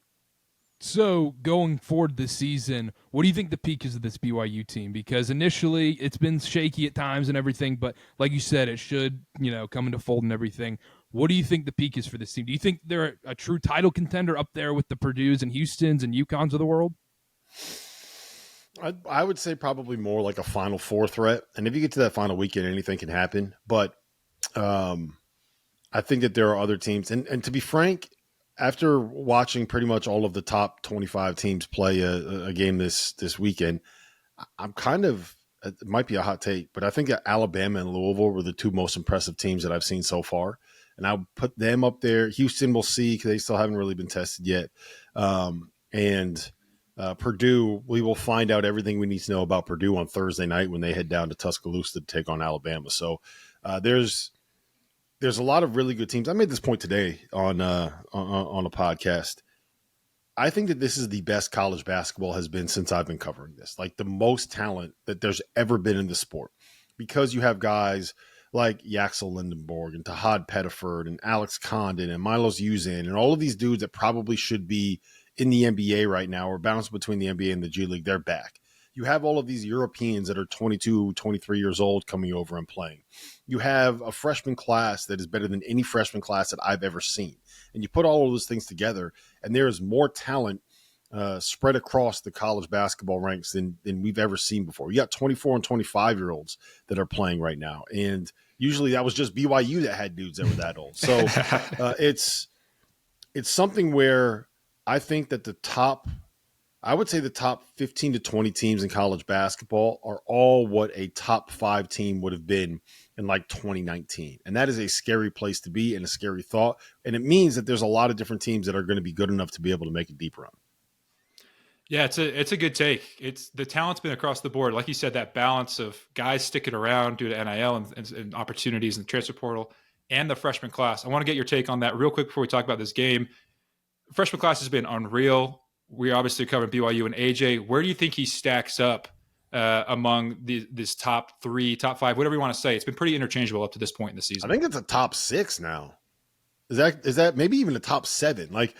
So going forward this season, what do you think the peak is of this BYU team? Because initially it's been shaky at times and everything, but like you said, it should, come into fold and everything. What do you think the peak is for this team? Do you think they're a true title contender up there with the Purdues and Houstons and UConns of the world? I would say probably more like a Final Four threat. And if you get to that final weekend, anything can happen. But I think that there are other teams. And to be frank, after watching pretty much all of the top 25 teams play a game this weekend, I'm kind of – it might be a hot take, but I think that Alabama and Louisville were the two most impressive teams that I've seen so far. And I'll put them up there. Houston we'll see because they still haven't really been tested yet. Purdue, we will find out everything we need to know about Purdue on Thursday night when they head down to Tuscaloosa to take on Alabama. So there's a lot of really good teams. I made this point today on a podcast. I think that this is the best college basketball has been since I've been covering this. Like the most talent that there's ever been in the sport, because you have guys like Yaxel Lindenborg and Tahad Pettiford and Alex Condon and Milos Uzan and all of these dudes that probably should be in the NBA right now or bounce between the NBA and the G League. They're back. You have all of these Europeans that are 22, 23 years old coming over and playing. You have a freshman class that is better than any freshman class that I've ever seen. And you put all of those things together, and there is more talent spread across the college basketball ranks than we've ever seen before. You got 24 and 25-year-olds that are playing right now. And usually that was just BYU that had dudes that were that old. So it's something where I think that the top 15 to 20 teams in college basketball are all what a top 5 team would have been in like 2019. And that is a scary place to be and a scary thought. And it means that there's a lot of different teams that are going to be good enough to be able to make a deep run. Yeah, it's a good take. It's the talent's been across the board. Like you said, that balance of guys sticking around due to NIL and opportunities in the transfer portal and the freshman class. I want to get your take on that real quick before we talk about this game. Freshman class has been unreal. We obviously covered BYU and AJ. Where do you think he stacks up among this top 3, top 5, whatever you want to say? It's been pretty interchangeable up to this point in the season. I think it's a top 6 now. Is that maybe even a top 7? Like,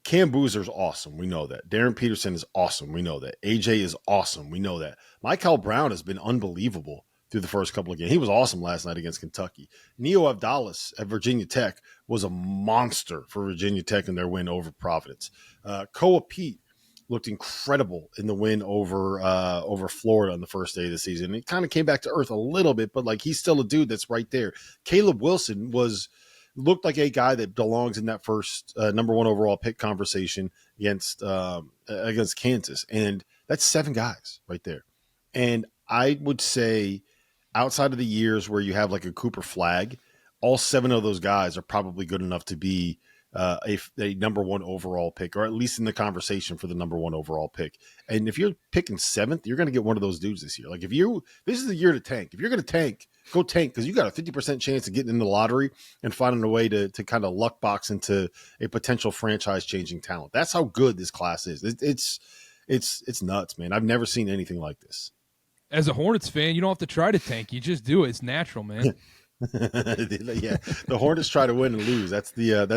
Cam Boozer's awesome. We know that. Darren Peterson is awesome. We know that. AJ is awesome. We know that. Michael Brown has been unbelievable through the first couple of games. He was awesome last night against Kentucky. Neo Abdallah at Virginia Tech was a monster for Virginia Tech in their win over Providence. Koa Pete looked incredible in the win over Florida on the first day of the season. He kind of came back to earth a little bit, but like he's still a dude that's right there. Caleb Wilson looked like a guy that belongs in that first number 1 overall pick conversation against Kansas. And that's 7 guys right there. And I would say outside of the years where you have like a Cooper Flagg, all 7 of those guys are probably good enough to be a number 1 overall pick, or at least in the conversation for the number 1 overall pick. And if you're picking 7th, you're going to get one of those dudes this year. Like this is the year to tank. If you're going to tank, go tank, because you got a 50% chance of getting in the lottery and finding a way to kind of luck box into a potential franchise changing talent. That's how good this class is. It's nuts, man. I've never seen anything like this. As a Hornets fan, you don't have to try to tank. You just do it. It's natural, man. Yeah, the Hornets try to win and lose. That's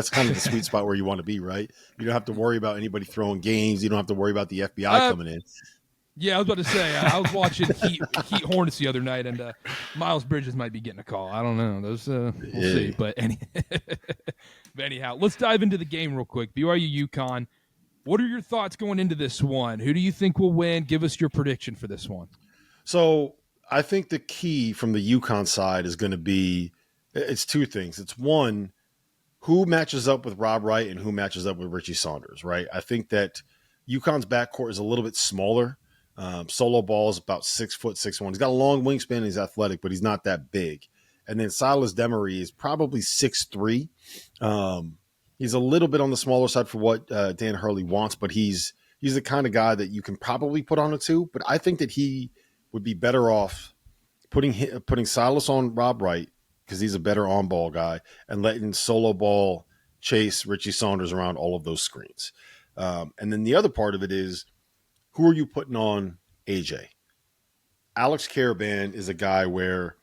kind of the sweet spot where you want to be, right? You don't have to worry about anybody throwing games. You don't have to worry about the FBI coming in. Yeah, I was about to say, I was watching Heat Hornets the other night, and Miles Bridges might be getting a call. I don't know. Those we'll see. But anyhow, let's dive into the game real quick. BYU UConn. What are your thoughts going into this one? Who do you think will win? Give us your prediction for this one. So I think the key from the UConn side is going to be, it's 2 things. It's 1, who matches up with Rob Wright and who matches up with Richie Saunders, right? I think that UConn's backcourt is a little bit smaller. Solo Ball is about 6'6'1". He's got a long wingspan and he's athletic, but he's not that big. And then Silas Demery is probably 6'3". He's a little bit on the smaller side for what Dan Hurley wants, but he's the kind of guy that you can probably put on a 2. But I think that he would be better off putting Silas on Rob Wright because he's a better on-ball guy, and letting Solo Ball chase Richie Saunders around all of those screens. And then the other part of it is, who are you putting on AJ? Alex Caravan is a guy where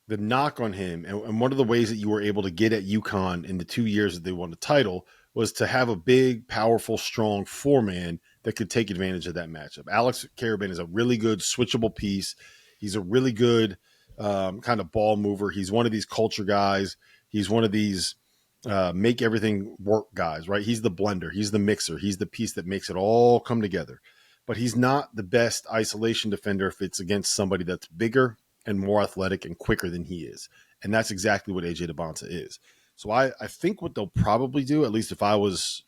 the knock on him, and one of the ways that you were able to get at UConn in the 2 years that they won the title, was to have a big, powerful, strong 4-man that could take advantage of that matchup. Alex Caravan is a really good switchable piece. He's a really good kind of ball mover. He's one of these culture guys. He's one of these make everything work guys, right? He's the blender. He's the mixer. He's the piece that makes it all come together. But he's not the best isolation defender if it's against somebody that's bigger and more athletic and quicker than he is. And that's exactly what AJ DeBonta is. So I think what they'll probably do, at least if I was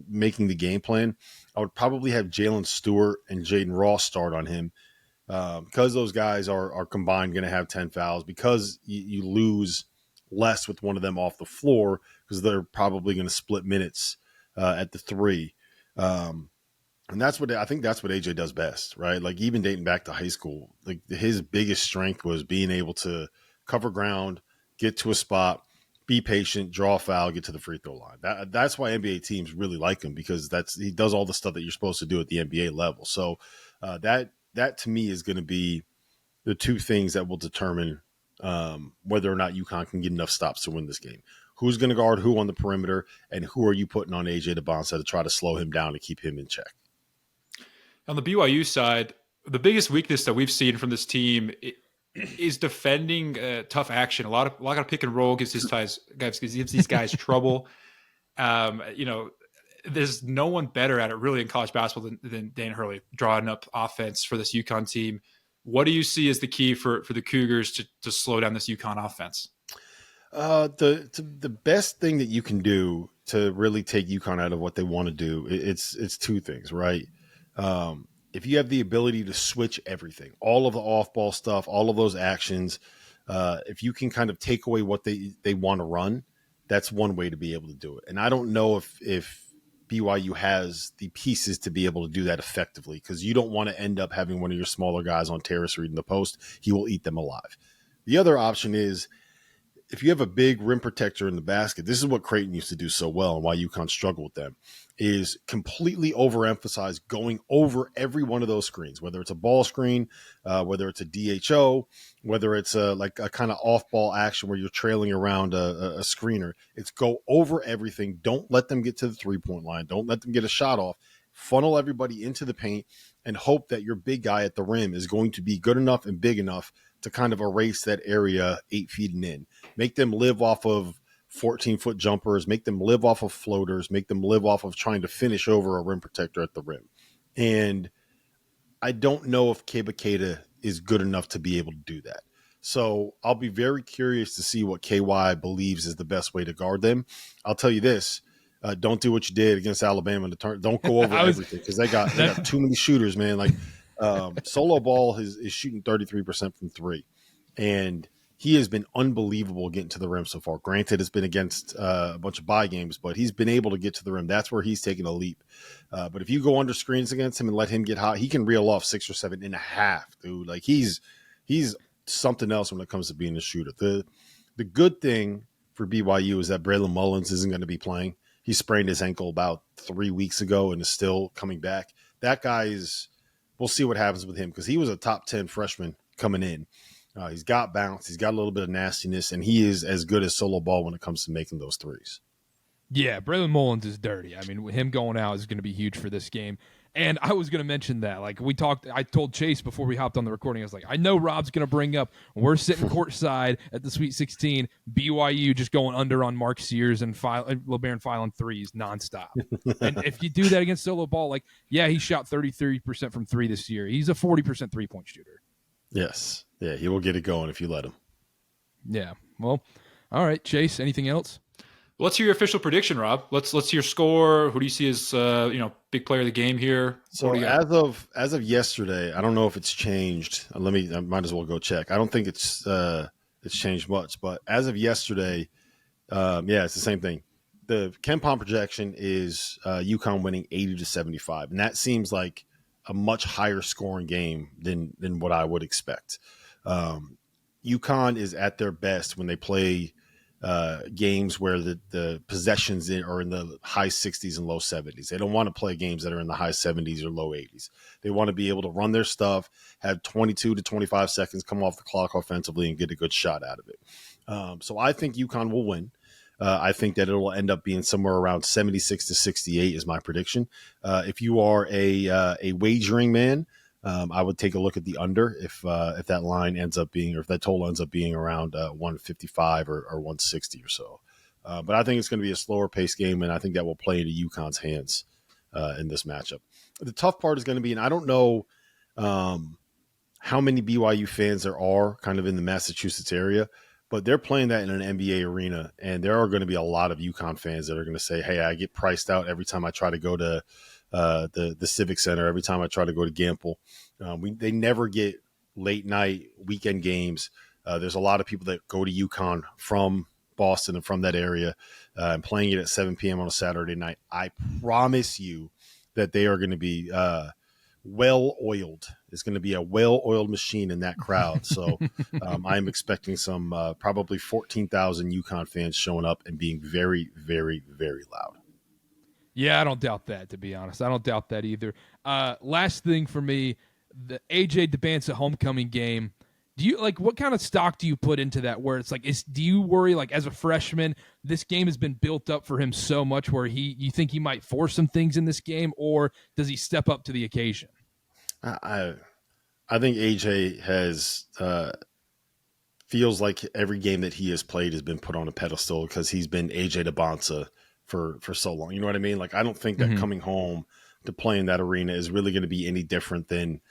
making the game plan, I would probably have Jalen Stewart and Jaden Ross start on him because those guys are combined going to have 10 fouls, because you lose less with one of them off the floor because they're probably going to split minutes at the 3. And that's what I think AJ does best, right? Like even dating back to high school, like his biggest strength was being able to cover ground, get to a spot, be patient, draw a foul, get to the free throw line. That's why NBA teams really like him, because he does all the stuff that you're supposed to do at the NBA level. So that to me is going to be the 2 things that will determine whether or not UConn can get enough stops to win this game. Who's going to guard who on the perimeter, and who are you putting on AJ DeBonta to try to slow him down and keep him in check? On the BYU side, the biggest weakness that we've seen from this team is defending tough action. A lot of pick and roll gives these guys trouble. There's no one better at it really in college basketball than Dan Hurley drawing up offense for this UConn team. What do you see as the key for the Cougars to slow down this UConn offense? The best thing that you can do to really take UConn out of what they want to do, it's two things, right? If you have the ability to switch everything, all of the off-ball stuff, all of those actions, if you can kind of take away what they want to run, that's one way to be able to do it. And I don't know if BYU has the pieces to be able to do that effectively, because you don't want to end up having one of your smaller guys on Terrace reading the post. He will eat them alive. The other option is, if you have a big rim protector in the basket, this is what Creighton used to do so well and why UConn struggled with them, is completely overemphasize going over every one of those screens, whether it's a ball screen, whether it's a DHO, whether it's a kind of off-ball action where you're trailing around a screener. It's go over everything. Don't let them get to the three-point line. Don't let them get a shot off. Funnel everybody into the paint and hope that your big guy at the rim is going to be good enough and big enough to kind of erase that area 8 feet and in. Make them live off of 14-foot jumpers, make them live off of floaters, make them live off of trying to finish over a rim protector at the rim. And I don't know if Keba is good enough to be able to do that. So I'll be very curious to see what KY believes is the best way to guard them. I'll tell you this. Don't do what you did against Alabama in the turn. Don't go over everything, because they got too many shooters, man. Like Solo Ball is shooting 33% from three, and he has been unbelievable getting to the rim so far. Granted, it's been against a bunch of bye games, but he's been able to get to the rim. That's where he's taking a leap. But if you go under screens against him and let him get hot, he can reel off 6 or 7.5, dude. Like he's something else when it comes to being a shooter. The good thing for BYU is that Braylon Mullins isn't going to be playing. He sprained his ankle about 3 weeks ago and is still coming back. That guy we'll see what happens with him, because he was a top 10 freshman coming in. He's got bounce. He's got a little bit of nastiness, and he is as good as Solo Ball when it comes to making those threes. Yeah, Braylon Mullins is dirty. I mean, him going out is going to be huge for this game. And I was going to mention that. Like I told Chase before we hopped on the recording, I was like, I know Rob's going to bring up, we're sitting courtside at the Sweet 16, BYU just going under on Mark Sears and LeBaron filing threes nonstop. And if you do that against Solo Ball, like, yeah, he shot 33% from three this year. He's a 40% three-point shooter. Yes. Yeah, he will get it going if you let him. Yeah. Well, all right, Chase, anything else? Let's hear your official prediction, Rob. Let's hear score. Who do you see as big player of the game here? So as of yesterday, I don't know if it's changed. I might as well go check. I don't think it's changed much, but as of yesterday, it's the same thing. The KenPom projection is UConn winning 80-75, and that seems like a much higher scoring game than what I would expect. UConn is at their best when they play games where the possessions are in the high 60s and low 70s. They don't want to play games that are in the high 70s or low 80s. They want to be able to run their stuff, have 22 to 25 seconds come off the clock offensively, and get a good shot out of it. So I think UConn will win. I think that it will end up being somewhere around 76-68 is my prediction. If you are a wagering man, I would take a look at the under if that line ends up being, or if that total ends up being around 155 or 160 or so. But I think it's going to be a slower paced game, and I think that will play into UConn's hands in this matchup. The tough part is going to be, and I don't know how many BYU fans there are kind of in the Massachusetts area, but they're playing that in an NBA arena, and there are going to be a lot of UConn fans that are going to say, hey, I get priced out every time I try to go to the Civic Center, every time I try to go to Gamble. They never get late night weekend games. There's a lot of people that go to UConn from Boston and from that area and playing it at 7 p.m. on a Saturday night. I promise you that they are going to be well-oiled. It's going to be a well-oiled machine in that crowd. So I'm expecting some probably 14,000 UConn fans showing up and being very, very, very loud. Yeah, I don't doubt that, to be honest. I don't doubt that either. Last thing for me, the AJ DeBanza homecoming game. Do you what kind of stock do you put into that? Where it's do you worry as a freshman, this game has been built up for him so much where you think he might force some things in this game, or does he step up to the occasion? I think AJ has feels like every game that he has played has been put on a pedestal because he's been AJ DeBonsa for so long. You know what I mean? Like, I don't think that coming home to play in that arena is really going to be any different than,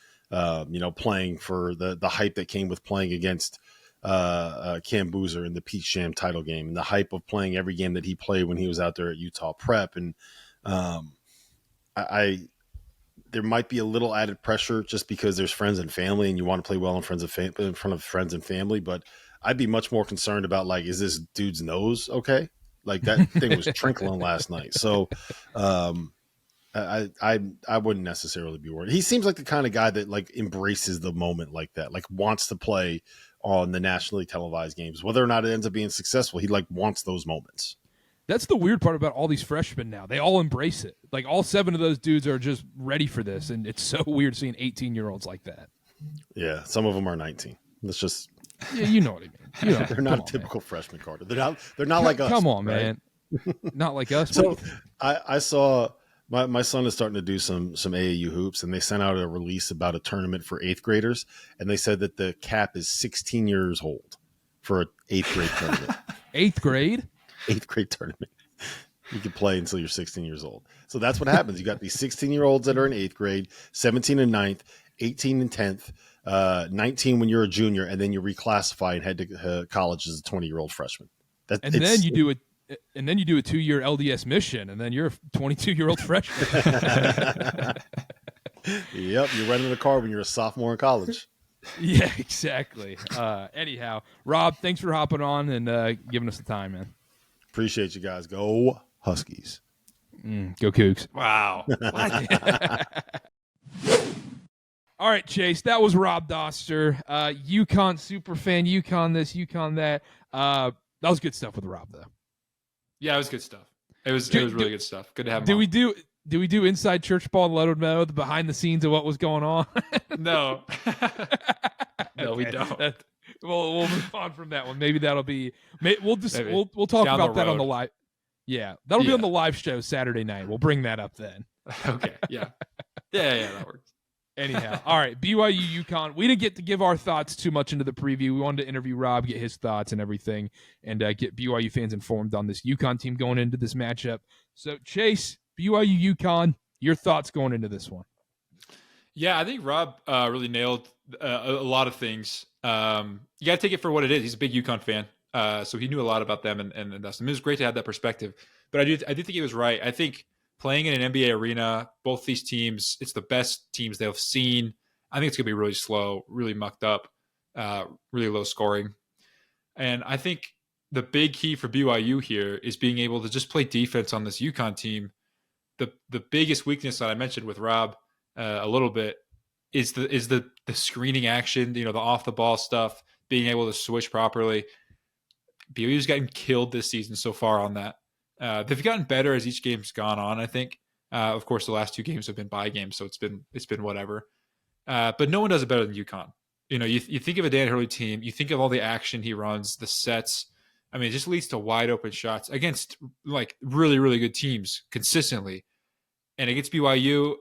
playing for the hype that came with playing against Cam Boozer in the Pete Sham title game, and the hype of playing every game that he played when he was out there at Utah Prep. And there might be a little added pressure just because there's friends and family and you want to play well in front of friends and family. But I'd be much more concerned about, like, is this dude's nose okay? Like, that thing was trickling last night. So I wouldn't necessarily be worried. He seems like the kind of guy that, like, embraces the moment like that, like wants to play on the nationally televised games. Whether or not it ends up being successful, he, like, wants those moments. That's the weird part about all these freshmen now. They all embrace it. Like, all 7 of those dudes are just ready for this, and it's so weird seeing 18-year-olds like that. Yeah, some of them are 19. Let's just yeah, you know what I mean. You know, they're not a typical freshman, Karter. They're not like us. Come on, right? man. Not like us. So I saw my son is starting to do some AAU hoops, and they sent out a release about a tournament for 8th graders, and they said that the cap is 16 years old for an 8th grade tournament. 8th grade? 8th grade tournament. You can play until you're 16 years old. So that's what happens. You got these 16-year-olds that are in 8th grade, 17 and 9th, 18 and 10th, 19 when you're a junior, and then you reclassify and head to college as a 20-year-old freshman. And then you do a 2-year LDS mission, and then you're a 22-year-old freshman. Yep, you're renting a car when you're a sophomore in college. Yeah, exactly. Anyhow, Rob, thanks for hopping on and giving us the time, man. Appreciate you guys. Go Huskies. Go Cougs. Wow. All right, Chase, that was Rob Dauster. UConn superfan, UConn this, UConn that. That was good stuff with Rob, though. Yeah, it was good stuff. It was really good stuff. Good to have him on. Do we do inside church ball and let him know the behind the scenes of what was going on? No. No, we don't. We'll move on from that one. Maybe that'll be. We'll talk Down about the that on road. the live. Yeah, that'll be on the live show Saturday night. We'll bring that up then. Okay. Yeah. Yeah, that works. Anyhow, all right, BYU UConn. We didn't get to give our thoughts too much into the preview. We wanted to interview Rob, get his thoughts and everything, and get BYU fans informed on this UConn team going into this matchup. So, Chase, BYU UConn, your thoughts going into this one? Yeah, I think Rob really nailed a lot of things. You got to take it for what it is. He's a big UConn fan, so he knew a lot about them, and that's. It was great to have that perspective. But I do think he was right. I think playing in an NBA arena, both these teams, it's the best teams they've seen. I think it's going to be really slow, really mucked up, really low scoring. And I think the big key for BYU here is being able to just play defense on this UConn team. The biggest weakness that I mentioned with Rob a little bit is the screening action, the off the ball stuff, being able to switch properly. BYU's gotten killed this season so far on that. They've gotten better as each game's gone on, I think. Of course, the last 2 games have been bye games, so it's been whatever. But no one does it better than UConn. You think of a Dan Hurley team, you think of all the action he runs, the sets. I mean, it just leads to wide open shots against like really, really good teams consistently. And against BYU,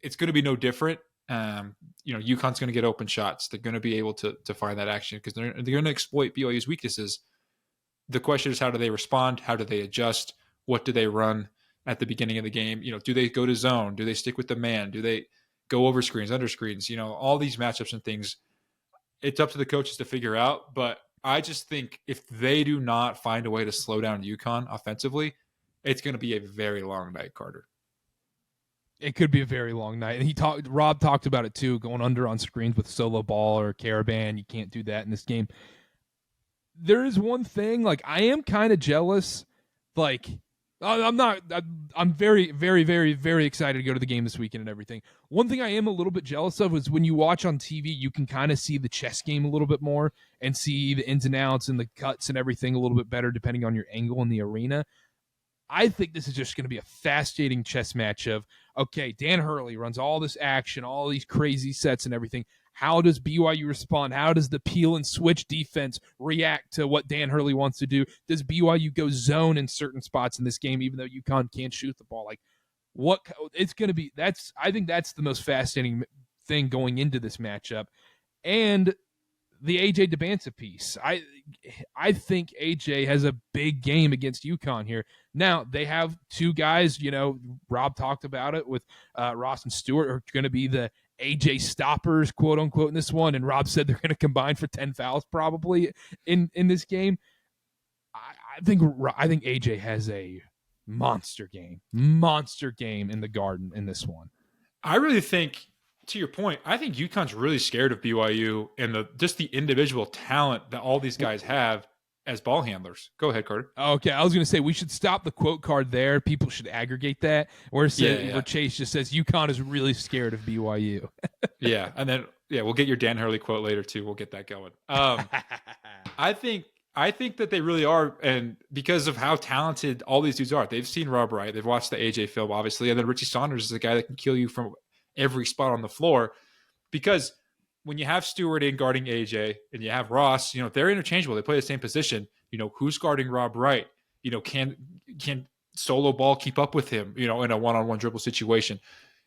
it's going to be no different. UConn's going to get open shots. They're going to be able to find that action because they're going to exploit BYU's weaknesses. The question is, how do they respond? How do they adjust? What do they run at the beginning of the game? Do they go to zone? Do they stick with the man? Do they go over screens, under screens? All these matchups and things, it's up to the coaches to figure out. But I just think if they do not find a way to slow down UConn offensively, it's going to be a very long night, Karter. It could be a very long night. And Rob talked about it too, going under on screens with solo ball or caravan. You can't do that in this game. There is one thing, like, I am kind of jealous. Like, I'm very, very, very, very excited to go to the game this weekend and everything. One thing I am a little bit jealous of is when you watch on TV, you can kind of see the chess game a little bit more and see the ins and outs and the cuts and everything a little bit better depending on your angle in the arena. I think this is just going to be a fascinating chess match of, okay, Dan Hurley runs all this action, all these crazy sets and everything. How does BYU respond? How does the peel and switch defense react to what Dan Hurley wants to do? Does BYU go zone in certain spots in this game, even though UConn can't shoot the ball? Like, what it's going to be? I think that's the most fascinating thing going into this matchup. And the AJ Dybantsa piece. I think AJ has a big game against UConn here. Now, they have two guys, Rob talked about it with Ross and Stewart, are going to be the AJ stoppers, quote unquote, in this one. And Rob said they're going to combine for 10 fouls probably in this game. I think AJ has a monster game in the Garden in this one. I really think, to your point, I think UConn's really scared of BYU and just the individual talent that all these guys have as ball handlers. Go ahead, Karter. Okay, I was going to say we should stop the quote card there. People should aggregate that. Where Chase just says UConn is really scared of BYU. Yeah, and then we'll get your Dan Hurley quote later too. We'll get that going. I think that they really are, and because of how talented all these dudes are. They've seen Rob Wright, they've watched the AJ film, obviously, and then Richie Saunders is a guy that can kill you from every spot on the floor. Because when you have Stewart in guarding AJ and you have Ross, they're interchangeable. They play the same position. Who's guarding Rob Wright? Can solo ball keep up with him? In a one-on-one dribble situation.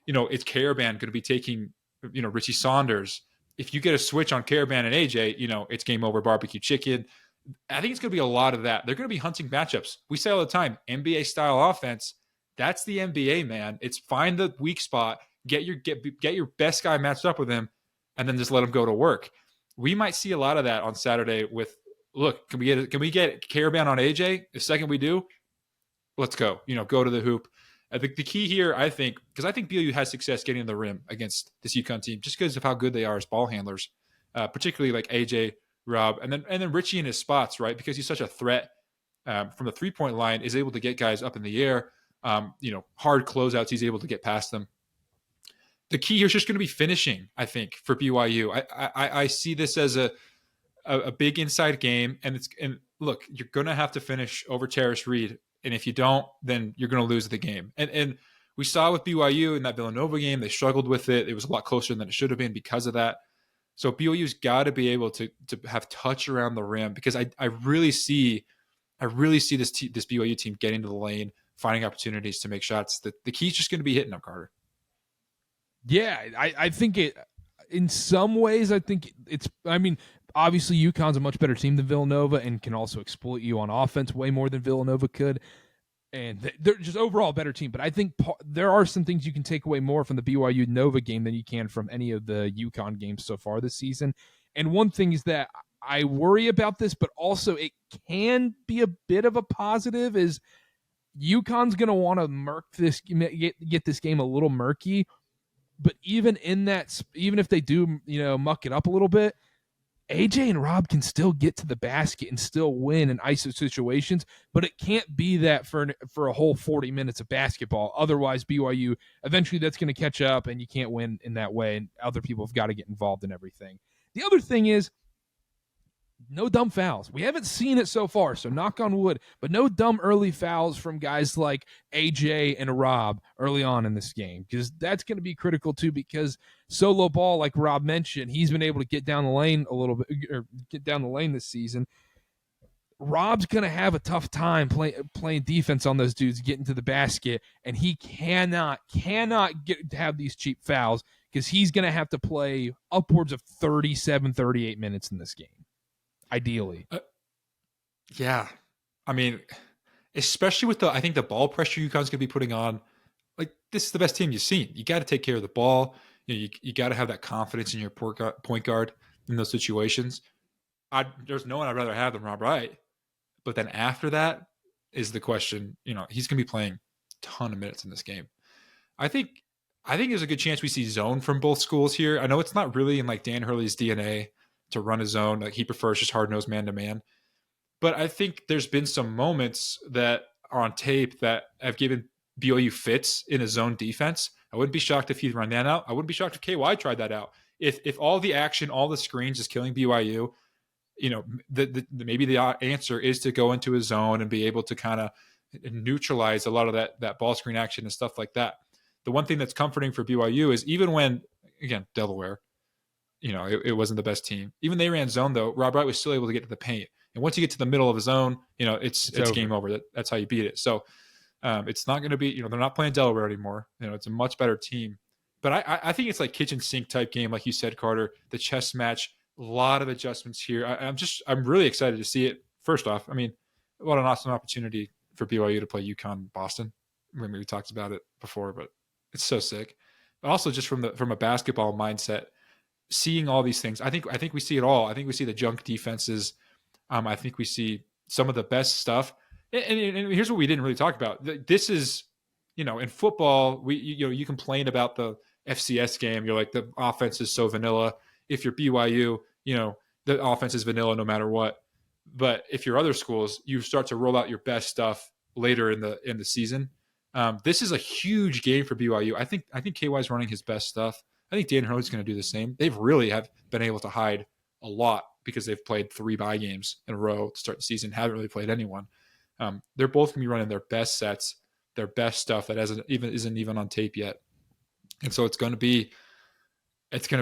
It's Caravan going to be taking Richie Saunders. If you get a switch on Caravan and AJ, it's game over, barbecue chicken. I think it's going to be a lot of that. They're going to be hunting matchups. We say all the time, NBA style offense. That's the NBA, man. It's find the weak spot, get your best guy matched up with him, and then just let him go to work. We might see a lot of that on Saturday. Can we get Caravan on AJ? The second we do, let's go. Go to the hoop. I think the key here, because I think BYU has success getting to the rim against this UConn team, just because of how good they are as ball handlers, particularly like AJ, Rob, and then Richie in his spots, right? Because he's such a threat from the 3-point line, is able to get guys up in the air. Hard closeouts, he's able to get past them. The key here is just going to be finishing, I think, for BYU. I see this as a big inside game, and look, you're going to have to finish over Terrace Reed, and if you don't, then you're going to lose the game. And we saw with BYU in that Villanova game, they struggled with it. It was a lot closer than it should have been because of that. So BYU's got to be able to have touch around the rim, because I really see this BYU team getting to the lane, finding opportunities to make shots. The key is just going to be hitting them, Karter. Yeah, I think it, in some ways, I think obviously UConn's a much better team than Villanova and can also exploit you on offense way more than Villanova could. And they're just overall a better team. But I think there are some things you can take away more from the BYU Nova game than you can from any of the UConn games so far this season. And one thing is that I worry about this, but also it can be a bit of a positive, is UConn's going to want to get this game a little murky. But even if they do, muck it up a little bit, AJ and Rob can still get to the basket and still win in ISO situations, but it can't be that for a whole 40 minutes of basketball. Otherwise, BYU, eventually that's going to catch up and you can't win in that way, and other people have got to get involved in everything. The other thing is, no dumb fouls. We haven't seen it so far, so knock on wood, but no dumb early fouls from guys like AJ and Rob early on in this game, because that's going to be critical too, because solo ball, like Rob mentioned, he's been able to get down the lane a little bit, or get down the lane this season. Rob's going to have a tough time playing defense on those dudes getting to the basket, and he cannot have these cheap fouls, because he's going to have to play upwards of 37, 38 minutes in this game. Ideally. Yeah. I mean, especially with I think the ball pressure UConn's going to be putting on, like, this is the best team you've seen. You got to take care of the ball. You got to have that confidence in your point guard in those situations. There's no one I'd rather have than Rob Wright. But then after that is the question, he's going to be playing a ton of minutes in this game. I think there's a good chance we see zone from both schools here. I know it's not really in like Dan Hurley's DNA to run a zone. Like, he prefers just hard-nosed man-to-man. But I think there's been some moments that are on tape that have given BYU fits in a zone defense. I wouldn't be shocked if he run that out. I wouldn't be shocked if KY tried that out. If all the action, all the screens is killing BYU, maybe the answer is to go into a zone and be able to kind of neutralize a lot of that ball screen action and stuff like that. The one thing that's comforting for BYU is, even when, again, Delaware, it wasn't the best team. Even they ran zone, though, Rob Wright was still able to get to the paint. And once you get to the middle of a zone, it's game over. That's how you beat it. So it's not going to be, they're not playing Delaware anymore. It's a much better team. But I think it's like kitchen sink type game, like you said, Carter. The chess match, a lot of adjustments here. I'm really excited to see it. First off, I mean, what an awesome opportunity for BYU to play UConn Boston. I mean, we talked about it before, but it's so sick. But also just from a basketball mindset, seeing all these things. I think we see it all. I think we see the junk defenses. I think we see some of the best stuff. And here's what we didn't really talk about. This is, in football, you complain about the FCS game. You're like, the offense is so vanilla. If you're BYU, the offense is vanilla no matter what. But if you're other schools, you start to roll out your best stuff later in the season. This is a huge game for BYU. I think KY's running his best stuff. I think Dan Hurley's going to do the same. They've really have been able to hide a lot because they've played 3 bye games in a row to start the season. Haven't really played anyone. They're both going to be running their best sets, their best stuff that isn't even on tape yet. And so it's going to be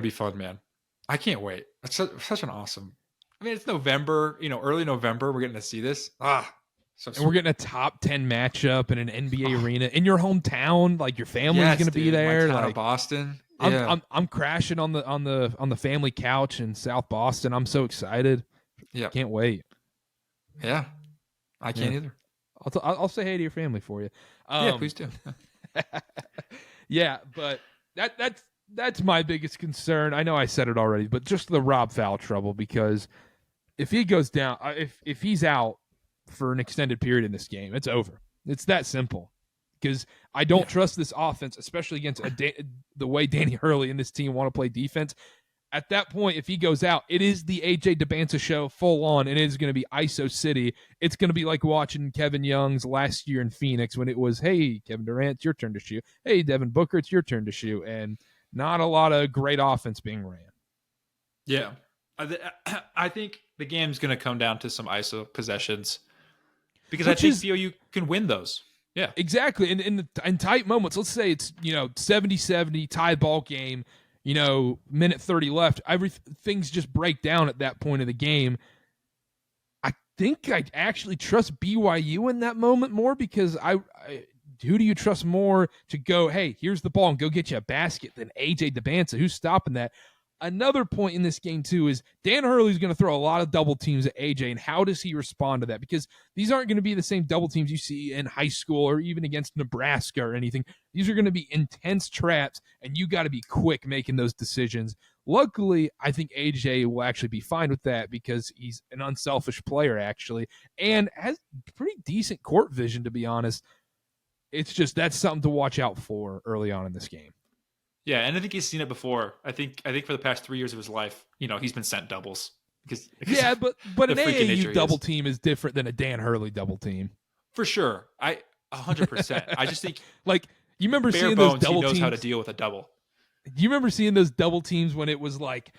fun, man. I can't wait. It's such an awesome. I mean, it's November, early November. We're getting to see this. And we're getting a top 10 matchup in an NBA arena in your hometown. Like, your family's going to be there. Like Boston. Yeah. I'm crashing on the family couch in South Boston. I'm so excited. Yeah, can't wait. Yeah, I can't either. I'll say hey to your family for you. Yeah, please do. Yeah, but that's my biggest concern. I know I said it already, but just the Rob foul trouble, because if he goes down, if he's out for an extended period in this game, it's over. It's that simple. Because I don't trust this offense, especially against the way Danny Hurley and this team want to play defense. At that point, if he goes out, it is the AJ DeBanza show full on, and it is going to be ISO City. It's going to be like watching Kevin Young's last year in Phoenix when it was, hey, Kevin Durant, it's your turn to shoot. Hey, Devin Booker, it's your turn to shoot. And not a lot of great offense being ran. Yeah. I think the game's going to come down to some ISO possessions, because I think BYU can win those. Yeah, exactly. In tight moments, let's say it's 70-70 tie ball game, minute 30 left. Things just break down at that point of the game. I think I actually trust BYU in that moment more, because who do you trust more to go, hey, here's the ball and go get you a basket, than AJ DeBanza? Who's stopping that? Another point in this game, too, is Dan Hurley's going to throw a lot of double teams at AJ, and how does he respond to that? Because these aren't going to be the same double teams you see in high school or even against Nebraska or anything. These are going to be intense traps, and you got to be quick making those decisions. Luckily, I think AJ will actually be fine with that, because he's an unselfish player, actually, and has pretty decent court vision, to be honest. It's just that's something to watch out for early on in this game. Yeah, and I think he's seen it before. I think for the past 3 years of his life, he's been sent doubles. Because but an AAU double team is different than a Dan Hurley double team. For sure. 100%. I just think, like, you remember bare seeing bones, those double he knows teams? how to deal with a double. Do you remember seeing those double teams when it was like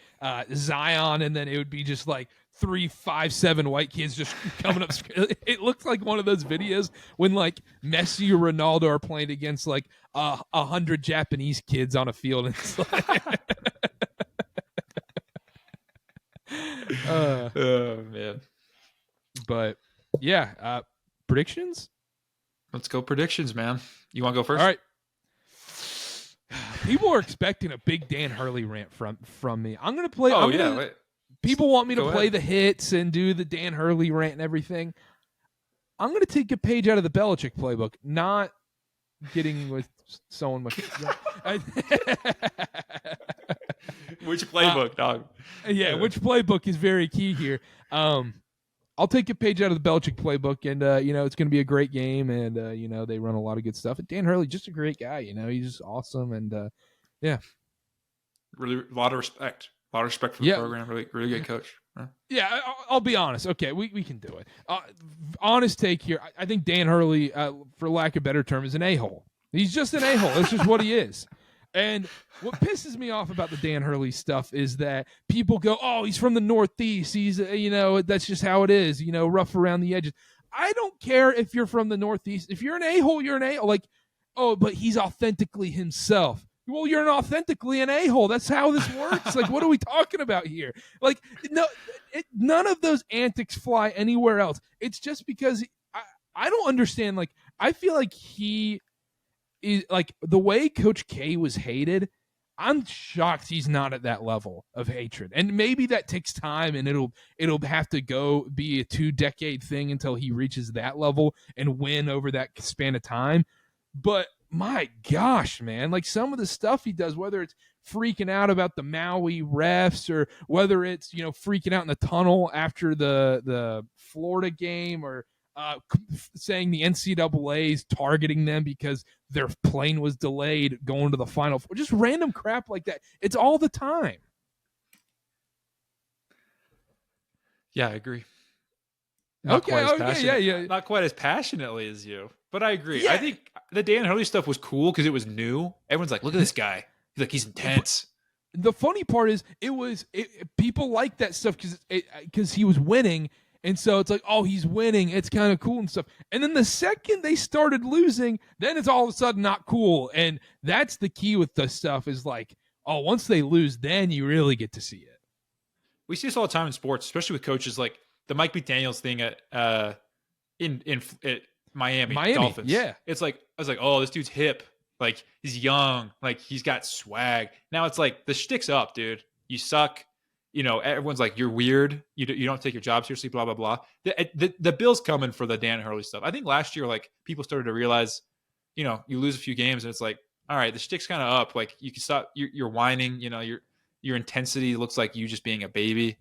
Zion, and then it would be just like 3, 5, 7 white kids just coming up? It looks like one of those videos when like Messi or Ronaldo are playing against like 100 Japanese kids on a field. And it's like oh man. But yeah, predictions? Let's go predictions, man. You want to go first? All right. People are expecting a big Dan Hurley rant from me. I'm going to play. People want me to play the hits and do the Dan Hurley rant and everything. I'm going to take a page out of the Belichick playbook, not getting with someone. Which playbook, dog? Yeah, which playbook is very key here. I'll take a page out of the Belichick playbook, and it's going to be a great game, and they run a lot of good stuff. And Dan Hurley, just a great guy. He's just awesome, and yeah, really a lot of respect. A lot of respect for the program. Really, really good coach. Huh? Yeah, I'll be honest. Okay, we can do it. Honest take here. I think Dan Hurley, for lack of a better term, is an a-hole. He's just an a-hole. That's just what he is. And what pisses me off about the Dan Hurley stuff is that people go, oh, he's from the Northeast. He's, that's just how it is, rough around the edges. I don't care if you're from the Northeast. If you're an a-hole, you're an a-hole. Like, oh, but he's authentically himself. Well, you're authentically an a-hole. That's how this works. Like, what are we talking about here? Like, no, none of those antics fly anywhere else. It's just because I don't understand. Like, I feel like he is like the way Coach K was hated. I'm shocked he's not at that level of hatred. And maybe that takes time, and it'll have to go be a 2-decade thing until he reaches that level and win over that span of time. But my gosh, man, like some of the stuff he does, whether it's freaking out about the Maui refs or whether it's, freaking out in the tunnel after the Florida game, or saying the NCAA is targeting them because their plane was delayed going to the Final Four. Just random crap like that. It's all the time. Yeah, I agree. Not quite as passionately as you, but I agree. Yeah. I think the Dan Hurley stuff was cool because it was new. Everyone's like, look at this guy. He's intense. The funny part is people like that stuff because he was winning. And so it's like, oh, he's winning. It's kind of cool and stuff. And then the second they started losing, then it's all of a sudden not cool. And that's the key with the stuff is like, oh, once they lose, then you really get to see it. We see this all the time in sports, especially with coaches, like the Mike McDaniels thing at Miami Dolphins. Yeah. It's like, I was like, oh, this dude's hip. Like, he's young. Like, he's got swag. Now it's like, the shtick's up, dude. You suck. Everyone's like, you're weird. You don't take your job seriously, blah, blah, blah. The bill's coming for the Dan Hurley stuff. I think last year, like, people started to realize, you lose a few games and it's like, all right, the shtick's kind of up. Like, you can stop, you're whining, your intensity looks like you just being a baby.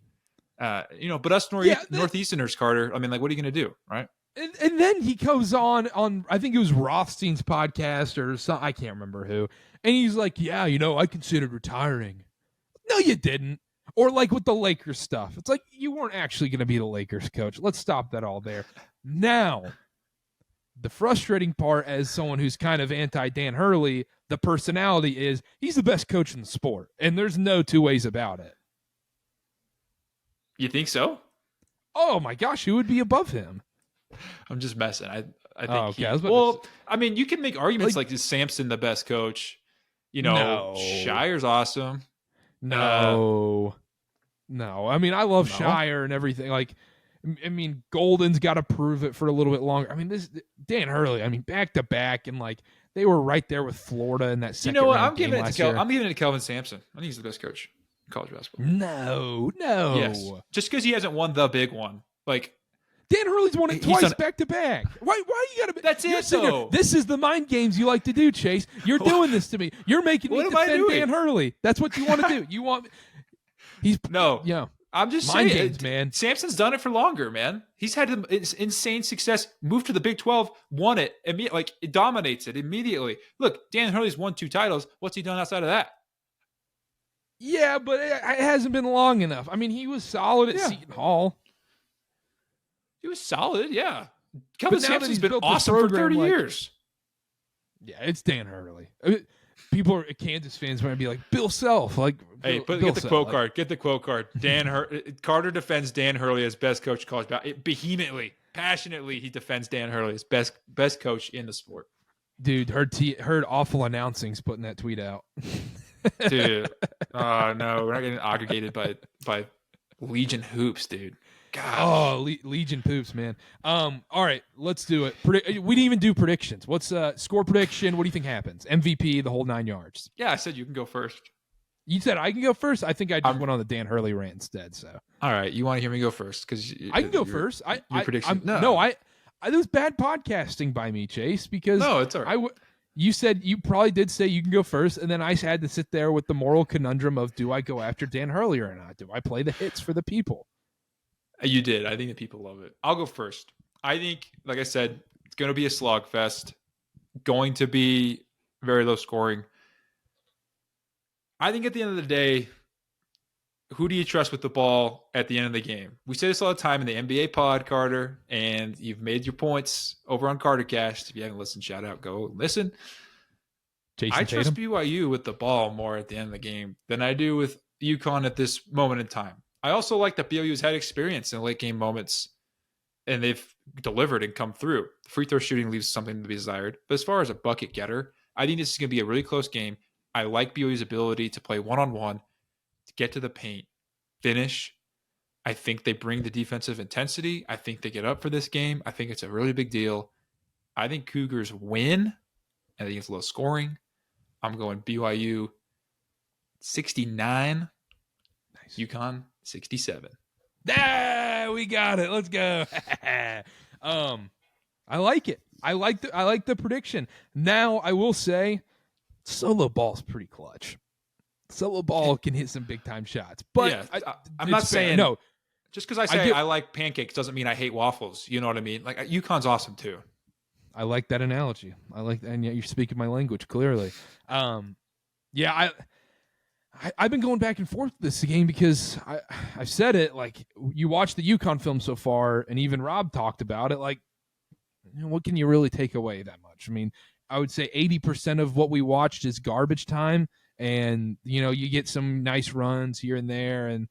But us Northeasterners, Karter, I mean, like, what are you going to do, right? And then he goes on, I think it was Rothstein's podcast or something, I can't remember who. And he's like, yeah, I considered retiring. No, you didn't. Or like with the Lakers stuff. It's like you weren't actually going to be the Lakers coach. Let's stop that all there. Now, the frustrating part as someone who's kind of anti-Dan Hurley, the personality is he's the best coach in the sport. And there's no two ways about it. You think so? Oh my gosh, who would be above him? I'm just messing. I think I mean, you can make arguments like is Sampson the best coach? No. Shire's awesome. No. I mean, I love Shire and everything. Like, I mean, Golden's got to prove it for a little bit longer. I mean, this Dan Hurley, I mean, back to back, and like they were right there with Florida in that second. You know what? round I'm giving game it to I'm giving it to Kelvin Sampson. I think he's the best coach in college basketball. No. Yes. Just because he hasn't won the big one, like Dan Hurley's won it twice back to back. Why you gotta? That's it though. This is the mind games you like to do, Chase. You're doing this to me. You're making me defend Dan Hurley. That's what you want to do. You want? I'm just mind saying, games, man. Sampson's done it for longer, man. He's had insane success. Moved to the Big 12, won it immediately. Like it dominates it immediately. Look, Dan Hurley's won 2 titles. What's he done outside of that? Yeah, but it hasn't been long enough. I mean, he was solid at Seton Hall. He was solid, yeah. Kelvin Sampson's been awesome for 30 years. Yeah, it's Dan Hurley. Kansas fans might be like, Bill Self. Like, hey, get the quote card. Get the quote card. Karter defends Dan Hurley as best coach of college basketball. Vehemently, passionately, he defends Dan Hurley as best coach in the sport. Dude, heard awful announcings putting that tweet out. Dude, no, we're not getting aggregated by Legion Hoops, dude. Gosh. Oh, Legion poops, man. All right, let's do it. We didn't even do predictions. What's score prediction? What do you think happens? MVP, the whole 9 yards. Yeah, I said you can go first. You said I can go first? I think I just went on the Dan Hurley rant instead. So. All right, you want to hear me go first? Because I can go first. Your prediction? No, it was bad podcasting by me, Chase, because no, it's all right. You said you probably did say you can go first, and then I had to sit there with the moral conundrum of do I go after Dan Hurley or not? Do I play the hits for the people? You did. I think the people love it. I'll go first. I think, like I said, it's going to be a slogfest. Going to be very low scoring. I think at the end of the day, who do you trust with the ball at the end of the game? We say this all the time in the NBA pod, Karter, and you've made your points over on CarterCast. If you haven't listened, shout out, go listen. I trust BYU with the ball more at the end of the game than I do with UConn at this moment in time. I also like that BYU's had experience in late game moments, and they've delivered and come through. The free throw shooting leaves something to be desired. But as far as a bucket getter, I think this is going to be a really close game. I like BYU's ability to play one-on-one, to get to the paint, finish. I think they bring the defensive intensity. I think they get up for this game. I think it's a really big deal. I think Cougars win. I think it's low scoring. I'm going BYU 69. Nice. UConn 67. We got it. Let's go. I like it. I like the prediction. Now I will say, solo ball's pretty clutch. Solo ball can hit some big time shots, but yeah, I'm not saying no. Just because I say I like pancakes doesn't mean I hate waffles. You know what I mean? Like UConn's awesome too. I like that analogy. I like, and yet you're speaking my language clearly. Yeah, I've been going back and forth with this game because I've said it. Like, you watch the UConn film so far, and even Rob talked about it. Like, what can you really take away that much? I mean, I would say 80% of what we watched is garbage time, and you get some nice runs here and there, and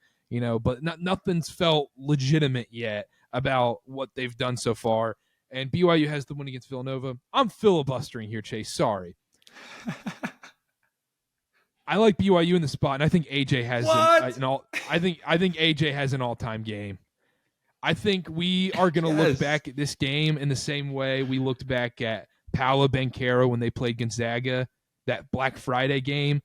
but nothing's felt legitimate yet about what they've done so far. And BYU has the win against Villanova. I'm filibustering here, Chase. Sorry. I like BYU in the spot, and I think AJ has I think AJ has an all-time game. I think we are going to look back at this game in the same way we looked back at Paolo Banchero when they played Gonzaga, that Black Friday game.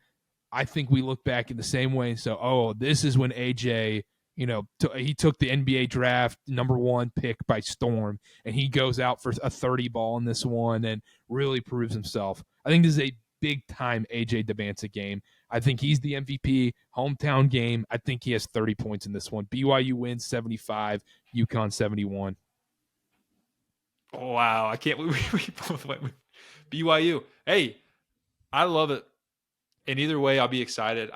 I think we look back in the same way. So, this is when AJ, he took the NBA draft #1 pick by storm, and he goes out for a 30 ball in this one and really proves himself. I think this is a big-time AJ Dybantsa game. I think he's the MVP. Hometown game. I think he has 30 points in this one. BYU wins 75, UConn 71. Oh, wow. I can't believe we both went with BYU. Hey, I love it. And either way, I'll be excited.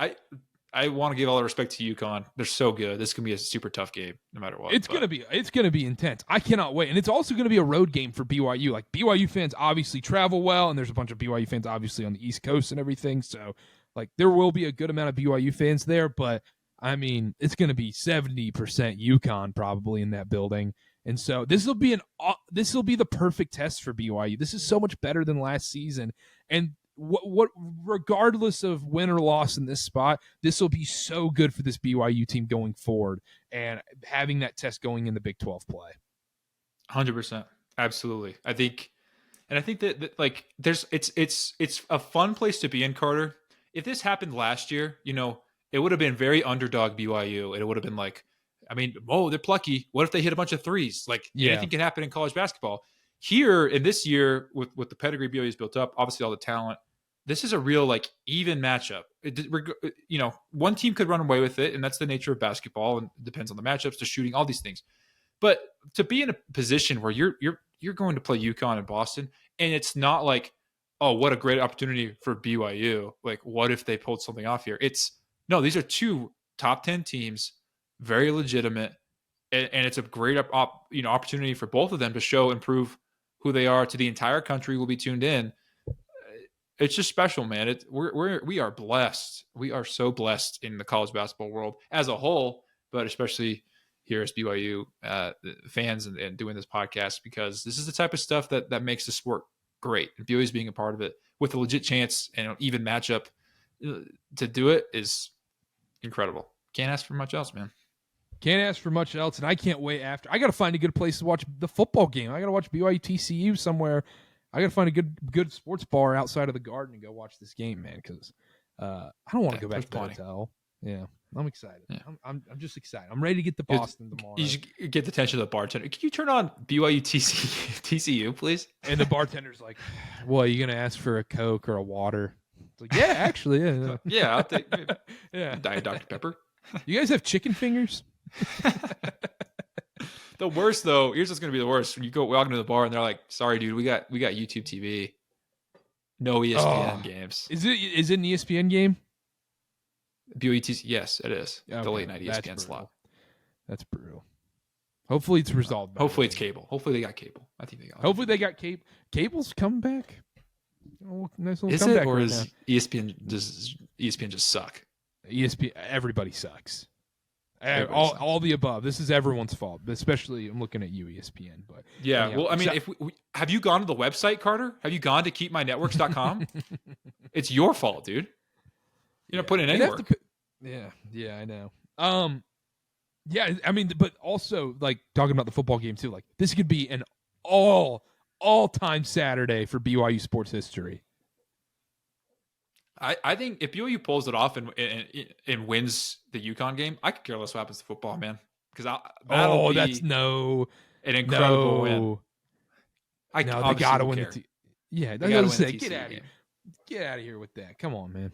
I want to give all the respect to UConn. They're so good. This is going to be a super tough game no matter what. It's going to be intense. I cannot wait. And it's also going to be a road game for BYU. Like, BYU fans obviously travel well, and there's a bunch of BYU fans obviously on the East Coast and everything. So, like, there will be a good amount of BYU fans there, but I mean, it's going to be 70% UConn probably in that building. And so this will be the perfect test for BYU. This is so much better than last season. And what regardless of win or loss in this spot, this will be so good for this BYU team going forward and having that test going in the Big 12 play. 100%. Absolutely. I think that like it's a fun place to be in, Carter. If this happened last year, it would have been very underdog BYU. And it would have been like, I mean, they're plucky. What if they hit a bunch of threes? Like, anything can happen in college basketball. Here in this year, with the pedigree BYU's built up, obviously all the talent, this is a real like even matchup. One team could run away with it, and that's the nature of basketball, and it depends on the matchups, the shooting, all these things. But to be in a position where you're going to play UConn in Boston, and it's not like, oh, what a great opportunity for BYU. Like, what if they pulled something off here? These are two top 10 teams, very legitimate, and it's a great opportunity for both of them to show and prove who they are to the entire country. Will be tuned in. It's just special, man. We are blessed. We are so blessed in the college basketball world as a whole, but especially here as BYU fans and doing this podcast, because this is the type of stuff that makes the sport great. And BYU's being a part of it with a legit chance and an even matchup to do it is incredible. Can't ask for much else, man. Can't ask for much else, and I can't wait after. I got to find a good place to watch the football game. I got to watch BYU TCU somewhere. I got to find a good sports bar outside of the Garden and go watch this game, man, because I don't want to go back to the hotel. Yeah, I'm excited. Yeah. I'm just excited. I'm ready to get to Boston tomorrow. You should get the attention of the bartender. Can you turn on BYU TCU, please? And the bartender's like, well, are you going to ask for a Coke or a water? It's like, yeah, actually, yeah. Yeah, I'll take Diet Dr. Pepper. You guys have chicken fingers? The worst though, here's what's gonna be the worst. When you go walk into the bar and they're like, sorry dude, we got YouTube TV. No ESPN games. Is it an ESPN game? BYU TCU, yes, it is. Okay, the late night ESPN slot. That's brutal. Hopefully it's resolved. Hopefully it's cable. Hopefully they got cable. I think they got Hopefully they got cable. Cable's coming back. Nice little is comeback it, or right is now. ESPN just suck? ESPN, everybody sucks. All the above. This is everyone's fault, especially I'm looking at you, ESPN. But yeah, well, I mean, have you gone to the website, Carter? Have you gone to keepmynetworks.com? It's your fault, dude. You're not putting in any work. Yeah, I know. Yeah, I mean, but also like talking about the football game too. Like this could be an all-time Saturday for BYU sports history. I think if BYU pulls it off and wins the UConn game, I could care less what happens to football, man. Because that'll be that's an incredible win. They gotta win care. the Yeah, they gotta win the get out of here. Get out of here with that. Come on, man.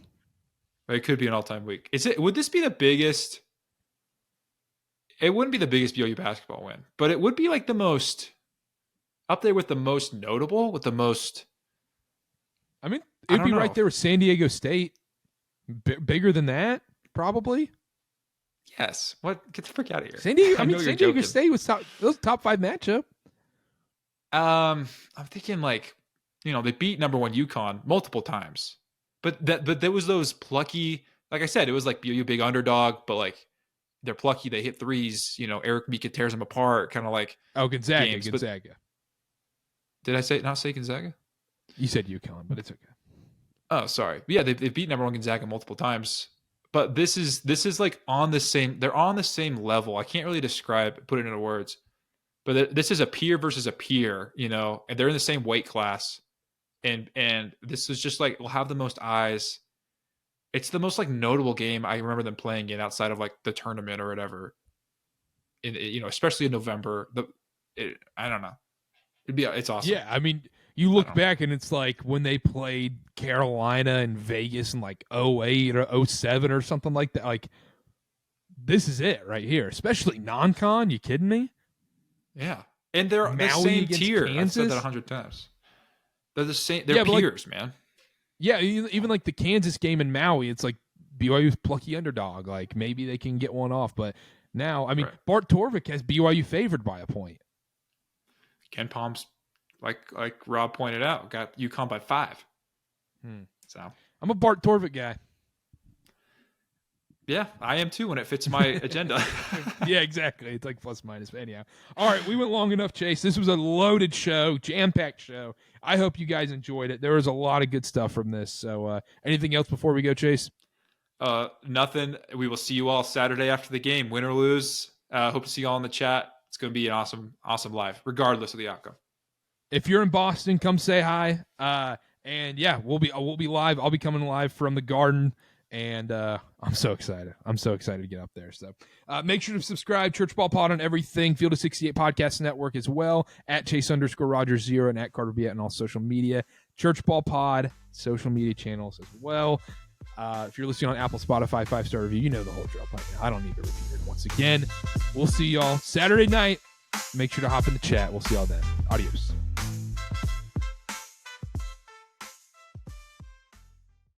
It could be an all-time week. Would this be the biggest? It wouldn't be the biggest BYU basketball win, but it would be like the most up there with the most notable, with the most. I mean, it'd be right there with San Diego State. Bigger than that, probably. Yes. What? Get the frick out of here. San Diego State was top 5 matchup. I'm thinking like, they beat number 1 UConn multiple times, but there was those plucky. Like I said, it was like BYU big underdog, but like they're plucky. They hit threes. Eric Mika tears them apart. Kind of like Gonzaga. games. Gonzaga. Did I not say Gonzaga? You said UConn, but it's okay. Oh, sorry. Yeah, they beat number 1 Gonzaga multiple times. But this is like on the same. They're on the same level. I can't really put it into words. But this is a peer versus a peer, and they're in the same weight class, and this is just like we'll have the most eyes. It's the most like notable game I remember them playing in outside of like the tournament or whatever. Especially in November. I don't know. It's awesome. Yeah, I mean, you look back and it's like when they played Carolina and Vegas in like 08 or 07 or something like that. Like, this is it right here. Especially non-con. You kidding me? Yeah. And they're the same tier. I've said that 100 times. They're the same. They're peers, man. Yeah, even like the Kansas game in Maui, it's like BYU's plucky underdog. Like, maybe they can get one off. But now, I mean, right. Bart Torvik has BYU favored by a point. Ken Palm's, like Rob pointed out, got UConn by 5. So I'm a Bart Torvik guy. Yeah, I am too when it fits my agenda. Yeah, exactly. It's like plus minus. But anyhow. All right, we went long enough, Chase. This was a loaded show, jam-packed show. I hope you guys enjoyed it. There was a lot of good stuff from this. So anything else before we go, Chase? Nothing. We will see you all Saturday after the game, win or lose. Hope to see you all in the chat. It's going to be an awesome live, regardless of the outcome. If you're in Boston, come say hi. And yeah, we'll be live. I'll be coming live from the Garden. And I'm so excited. I'm so excited to get up there. So make sure to subscribe. Church Ball Pod on everything. Field of 68 Podcast Network as well. At Chase_Rogers0 and at Karter Viet on all social media. Church Ball Pod social media channels as well. If you're listening on Apple, Spotify, 5-star review, you know the whole drill by now. I don't need to repeat it once again. We'll see y'all Saturday night. Make sure to hop in the chat. We'll see y'all then. Adios.